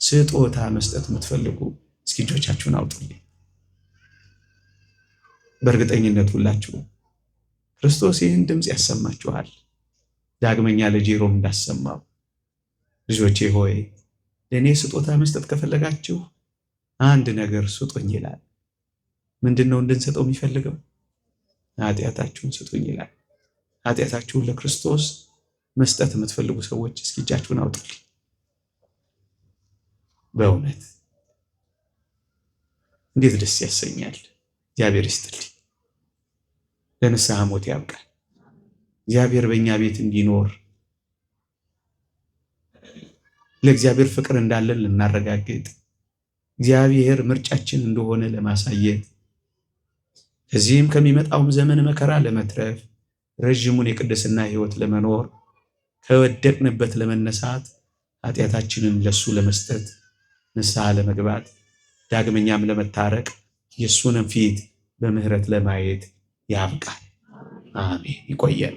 ስጦታ መስጠት የምትፈልጉ እስኪ እጆቻችሁን አውጡልኝ። በእርግጠኝነት ሁላችሁ ክርስቶስ ይህን ድምፅ ያሰማችኋል። ዳግመኛ ለጄሮም እንዳሰማው ልጆቼ ሆይ ለእኔ ስጦታ መስጠት ከፈለጋችሁ አንድ ነገር ስጡኝ ይላል። ምንድን ነው እንድንሰጠው የሚፈልገው? ኃጢአታችሁን ስጡኝ ይላል። ኃጢአታችሁን ለክርስቶስ መስጠት የምትፈልጉ ሰዎች እስኪ እጃችሁን አውጡልኝ። በእውነት እንዴት ደስ ያሰኛል። እግዚአብሔር ይስጥልኝ። ለንስሐ ሞት ያብቃል። እግዚአብሔር በእኛ ቤት እንዲኖር ለእግዚአብሔር ፍቅር እንዳለን ልናረጋግጥ እግዚአብሔር ምርጫችን እንደሆነ ለማሳየት ከዚህም ከሚመጣውም ዘመን መከራ ለመትረፍ ረዥሙን የቅድስና ሕይወት ለመኖር ከወደቅንበት ለመነሳት ኃጢአታችንን ለሱ ለመስጠት ንስሐ ለመግባት ዳግመኛም ለመታረቅ የሱንም ፊት በምህረት ለማየት ያብቃል። አሜን። ይቆየን።